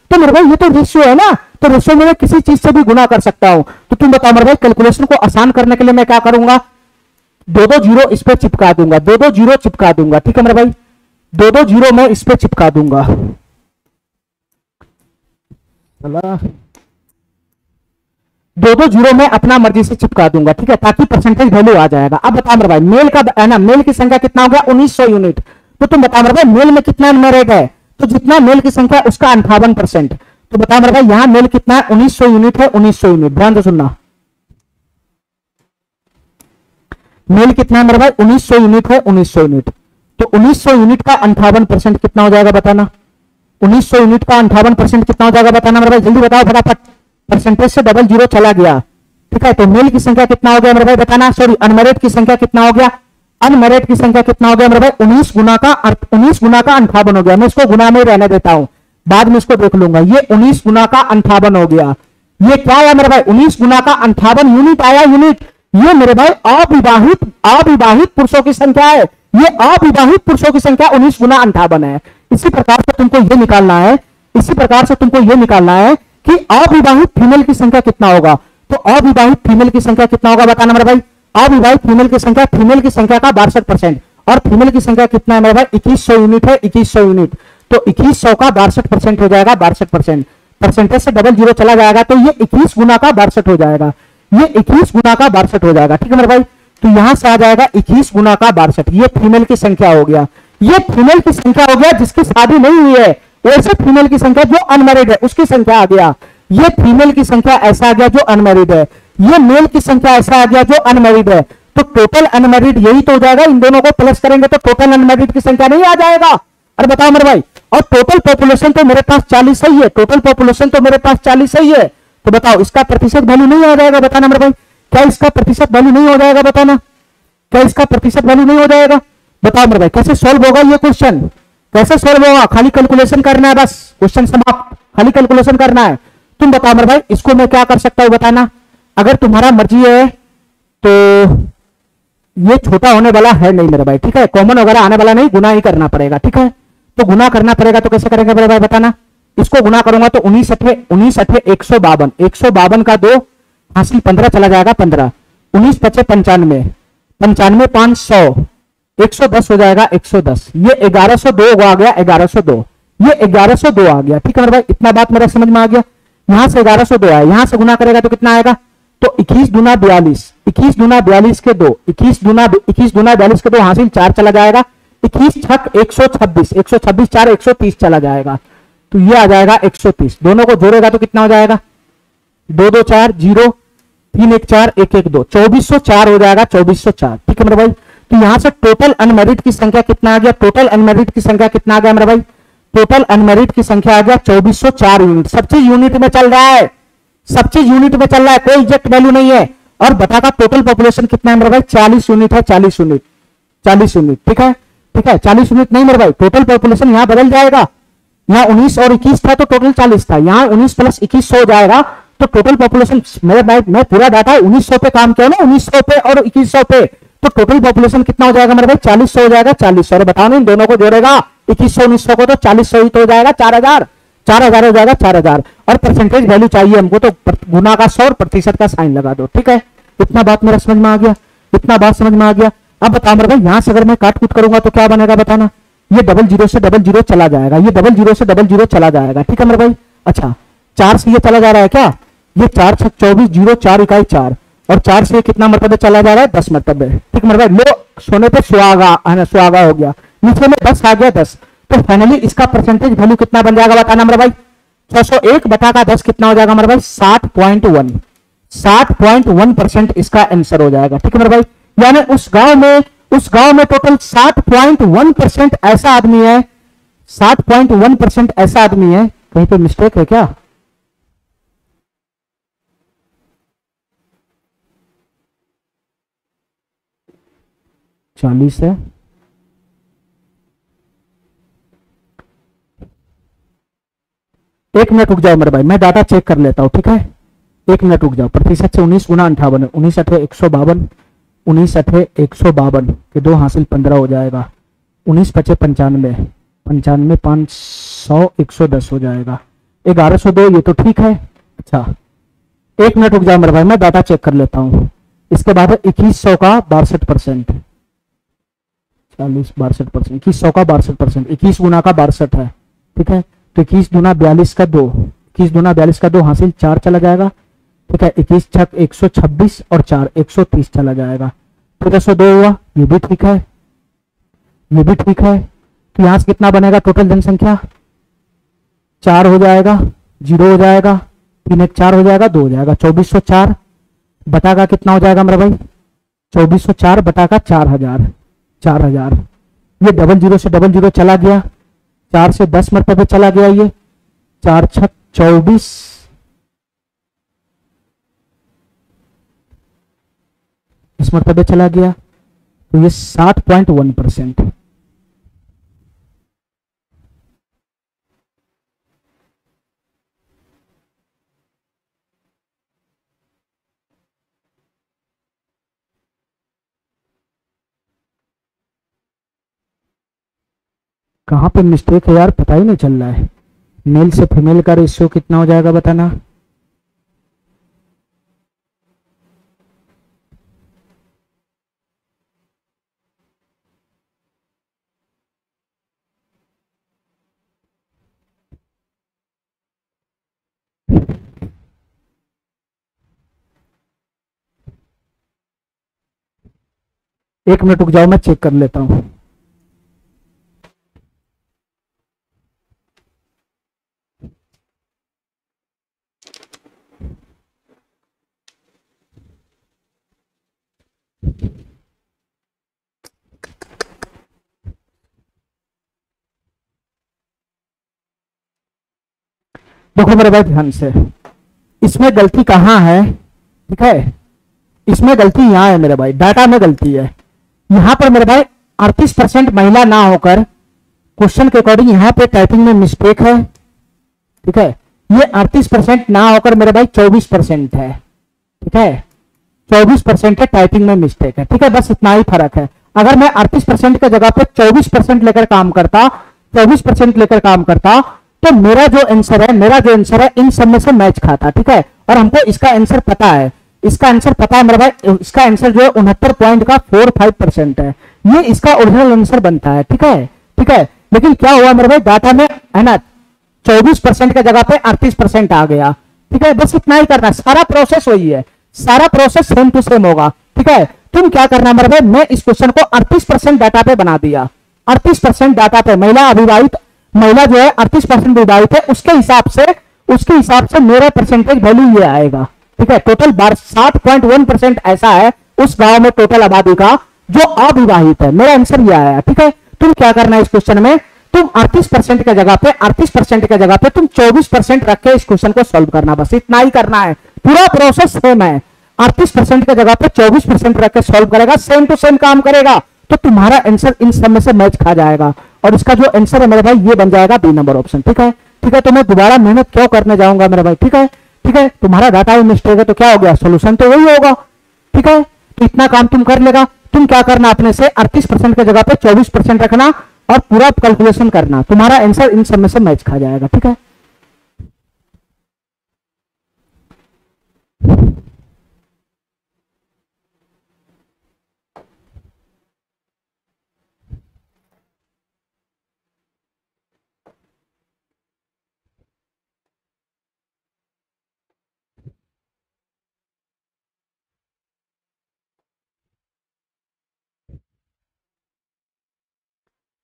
तो मेरे भाई ये तो रेशियो है ना, तो रेशियो में मैं किसी चीज से भी गुना कर सकता हूं। तो तुम बताओ मेरे भाई, कैलकुलेशन को आसान करने के लिए मैं क्या करूंगा? 2-2 जीरो इस पे चिपका दूंगा, 2-2 जीरो चिपका दूंगा, ठीक है मेरे भाई, 2-2 जीरो मैं इस पे चिपका दूंगा। 2-2 जीरो में अपना मर्जी से चिपका दूंगा, ठीक है, ताकि परसेंटेज वैल्यू आ जाएगा। अब बताओ मेरे भाई, मेल का है ना, मेल की संख्या कितना हो गया? 1900 यूनिट। तो तुम बताओ मेरे भाई, मेल में कितना अनमैरिड है? तो जितना मेल की संख्या उसका 58%। तो बताओ मेरे भाई, यहां मेल कितना है? 1900 यूनिट है, 1900 यूनिट, ध्यान से सुनना। मेल कितना है मेरे भाई? 1900 यूनिट है, 1900 यूनिट। तो 1900 यूनिट का 58% कितना हो जाएगा बताना? 1900 यूनिट का 58% कितना हो जाएगा बताना मेरे भाई? जल्दी बताओ फटाफट, परसेंटेज से डबल जीरो चला गया, ठीक है। तो मेल की संख्या कितना हो गया मेरे भाई बताना, सॉरी अनमैरिड की संख्या कितना हो गया, अनमैरिड की संख्या कितना हो गया मेरे भाई 19 गुना का 58 हो गया। मैं इसको गुना में रहने देता हूं, बाद में इसको देख लूंगा। ये 19 गुना का 58 हो गया। ये क्या आया मेरे भाई 19 गुना का 58 यूनिट आया, यूनिट। ये मेरे भाई अविवाहित पुरुषों की संख्या है, ये अविवाहित पुरुषों की संख्या 19 गुना 58 है। इसी प्रकार से तुमको ये निकालना है, इसी प्रकार से तुमको ये निकालना है कि अविवाहित फीमेल की संख्या कितना होगा। तो अविवाहित फीमेल की संख्या कितना होगा बताना मेरे भाई, अविवाहित फीमेल की संख्या का 62%, और फीमेल की संख्या कितना है मेरे भाई 2100 यूनिट है, 2100 यूनिट। तो 2100 का 62% हो जाएगा, 62%। परसेंटेज से डबल जीरो चला जाएगा तो ये 21 गुना का 62 हो जाएगा, ये 21 गुना का 62 हो जाएगा, ठीक है मेरे भाई। तो यहां से आ जाएगा 21 गुना का 62, ये फीमेल की संख्या हो गया, ये फीमेल की संख्या हो गया जिसकी शादी नहीं हुई है। वैसे फीमेल की संख्या जो अनमैरिड है उसकी संख्या आ गया, ये फीमेल की संख्या ऐसा आ गया जो अनमैरिड है, ये मेल की संख्या ऐसा आ गया जो अनमैरिड है। तो टोटल अनमैरिड यही तो हो जाएगा, इन दोनों को प्लस करेंगे तो टोटल अनमैरिड की संख्या नहीं आ जाएगा। अरे बताओ मेरे भाई, और टोटल पॉपुलेशन तो मेरे पास 40 सही है, टोटल पॉपुलेशन तो मेरे पास 40 सही है। तो बताओ इसका प्रतिशत वैल्यू नहीं आ जाएगा बताना मेरे भाई, क्या इसका प्रतिशत वैल्यू नहीं हो जाएगा बताना, क्या इसका प्रतिशत वैल्यू नहीं हो जाएगा बताओ मेरे भाई। कैसे सोल्व होगा ये क्वेश्चन, कैसे सोल्व होगा, खाली कैलकुलेशन करना है बस, क्वेश्चन समाप्त, खाली कैलकुलेशन करना है। तुम बताओ मेरे भाई इसको मैं क्या कर सकता हूं बताना, अगर तुम्हारा मर्जी है तो ये छोटा होने वाला है नहीं मेरे भाई, ठीक है, कॉमन वगैरह आने वाला नहीं, गुना ही करना पड़ेगा, ठीक है। तो गुना करना पड़ेगा, तो कैसे करेंगे मेरे भाई बताना। इसको गुना करूंगा तो 19 अठे 152, 152 का 2 हासिल 15 चला जाएगा, 15, 19 पचे 95, 95 500, 110 हो जाएगा, 110। ये 1102 आ गया, 1102, ये 1102 आ गया, ठीक है मेरे भाई। इतना बात मेरा समझ में आ गया। यहां से 1102 आया, यहां से गुना करेगा तो कितना आएगा, तो 21 दूना 42, 21 दूना 42 के 2, 21 दूना 42 के 2 हासिल 4 चला जाएगा, 21 छक 126, 126 4 130 चला जाएगा। तो ये आ जाएगा 130, दोनों को जोड़ेगा तो कितना हो जाएगा, 2 2 4 0 3 1 4 1 1 2, 2404 हो जाएगा, 2404, ठीक है मेरे भाई। तो यहां से टोटल अनमैरिड की संख्या कितना आ गया, टोटल अनमैरिड की संख्या कितना आ गया मेरे भाई, टोटल अनमैरिड की संख्या आ गया 2404 यूनिट। सब चीज यूनिट में चल रहा है, सब चीज यूनिट में चल रहा है, कोई एग्जैक्ट वैल्यू नहीं है। और बता का टोटल पॉपुलेशन कितना है मेरे भाई, 40 यूनिट है, 40 यूनिट, 40 यूनिट, ठीक है, ठीक है, 40 यूनिट नहीं मेरे भाई, टोटल पॉपुलेशन यहां बदल जाएगा, यहां 19 और 21 था तो टोटल 40 था, यहां 19 प्लस 21 हो जाएगा तो टोटल पॉपुलेशन मेरे भाई, मैं पूरा डाटा 1900 पे काम किया ना, 1900 पे और 2100 पे, तो टोटल पॉपुलेशन कितना हो जाएगा मेरे भाई, 40 हो जाएगा, 40। और बताओ नहीं, दोनों को जोड़ेगा 2100 1900 को तो 40 ही तो हो जाएगा, 4000 हो जाएगा, 4000। और परसेंटेज वैल्यू चाहिए हमको तो गुना का 100 और प्रतिशत का साइन लगा दो, ठीक है। इतना बात मेरा समझ में आ गया, इतना बात समझ में आ गया। अब बताओ मेरे भाई यहां से अगर मैं काट कूट करूंगा तो क्या बनेगा बताना, ये डबल जीरो से डबल जीरो चला जाएगा, ये डबल जीरो से डबल जीरो चला जाएगा, ठीक है मेरे भाई। अच्छा 4 से ये चला जा रहा है क्या, ये 4 6 24 0 4 इकाई 4, और 4 से कितना मरतबे चला जा रहा है, 10 मरतबे, ठीक मेरे भाई। लो सोने पे सुहागा है ना, सुहागा हो गया, नीचे में 10 आ गया, 10। तो फाइनली इसका परसेंटेज वैल्यू कितना बन जाएगा बताना मेरे भाई, 601 बटा का 10 कितना हो जाएगा मेरे भाई, 60.1, 60.1% इसका आंसर हो जाएगा, ठीक है मेरे भाई। यानी उस गांव में टोटल 60.1% ऐसा आदमी है, 60.1% ऐसा आदमी है, कहीं पे मिस्टेक है क्या, चालीस है, एक मिनट रुक जाओ मेरे भाई, मैं डाटा चेक कर लेता हूं, ठीक है, एक मिनट रुक जाओ। प्रतिशत से 19 गुना 58 है, 19 अठे 152, 19 अठे 152 के 2 हासिल 15 हो जाएगा, 19 पचे 95, 95 500 110 हो जाएगा, 1102, ये तो ठीक है। अच्छा एक मिनट रुक जाओ मेरे भाई, मैं डाटा चेक कर लेता हूं। इसके बाद है 2100 का 62%, 40 62%, 2100 का 62%, 21 गुना का 62 है, ठीक है। तो 21 दूना 42 का 2, 21 दूना 42 का 2 हासिल 4 चला जाएगा, ठीक है। 21 छक 126 और 4 130 चला जाएगा, 1302 हुआ, ये भी ठीक है, ये भी ठीक है। तो यहां से कितना बनेगा टोटल जनसंख्या, 4 हो जाएगा, 0 हो जाएगा, 3 1 4 हो जाएगा, 2 हो जाएगा, 2404 बटा का कितना हो जाएगा मेरा भाई, 2404 बटा का 4000, 4000। ये डबल जीरो से डबल जीरो चला गया, 4 से 10 मरतबे चला गया, ये 4 6 24, इस मरतबे चला गया, तो ये 60.1%। कहां पे मिस्टेक है यार, पता ही नहीं चल रहा है। मेल से फीमेल का रेशियो कितना हो जाएगा बताना। एक मिनट रुक जाओ, मैं चेक कर लेता हूं। देखो मेरे भाई ध्यान से, इसमें गलती कहां है, ठीक है, इसमें गलती यहां है मेरे भाई, डाटा में गलती है। यहां पर मेरे भाई 38% महिला ना होकर क्वेश्चन के अकॉर्डिंग यहां पे टाइपिंग में मिस्टेक है, ठीक है। ये 38% ना होकर मेरे भाई 24% है, ठीक है, 24% है टाइपिंग में मिस्टेक है, ठीक है, बस इतना ही फर्क है। अगर मैं 38% की जगह पे 24% लेकर काम करता, 24% लेकर काम करता, तो मेरा जो आंसर है इन सब में से मैच खाता, ठीक है। और हमको इसका आंसर पता है, इसका आंसर पता है मेरे भाई, इसका आंसर जो है 69.45% है, ये इसका ओरिजिनल आंसर बनता है, ठीक है, ठीक है। लेकिन क्या हुआ मेरे भाई, डाटा में है ना 24% की जगह पे 38% आ गया, ठीक है, बस इतना ही करना, सारा प्रोसेस वही है, सारा प्रोसेस सेम टू सेम होगा, ठीक है। तुम क्या करना मेरे भाई, मैं इस क्वेश्चन को 38% डाटा पे बना दिया, 38% डाटा पे महिला अविवाहित, महिला जो है 38% विवाहित है, उसके हिसाब से मेरा परसेंटेज वैल्यू ये आएगा, ठीक है। टोटल 60.1% ऐसा है उस गांव में टोटल आबादी का जो अविवाहित है, मेरा आंसर ये आया, ठीक है। तुम क्या करना है इस क्वेश्चन में, तुम 38% की जगह पे तुम 24% रख के इस क्वेश्चन को सॉल्व करना, बस इतना ही करना है, पूरा प्रोसेस सेम है। 38% की जगह पे 24% रख के सॉल्व करेगा, सेम टू सेम काम करेगा, तो तुम्हारा आंसर इन सब में से मैच खा जाएगा, और इसका जो आंसर है मेरे भाई ये बन जाएगा बी नंबर ऑप्शन, ठीक है, ठीक है। तो मैं दोबारा मेहनत क्यों करने जाऊंगा मेरे भाई, ठीक है, ठीक है। तुम्हारा डाटा ही मिस्टेक है तो क्या हो गया, सोल्यूशन तो वही होगा, ठीक है। तो इतना काम तुम कर लेगा। तुम क्या करना, अपने से 38% की जगह पे 24% रखना और पूरा कैलकुलेशन करना, तुम्हारा आंसर इन सब में से मैच खा जाएगा, ठीक है।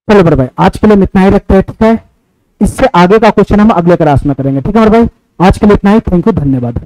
चलो मेरे भाई आज के लिए हम इतना ही रखते हैं, ठीक है। इससे आगे का क्वेश्चन हम अगले क्लास में करेंगे, ठीक है मेरे भाई। आज के लिए इतना ही, थैंक यू, धन्यवाद।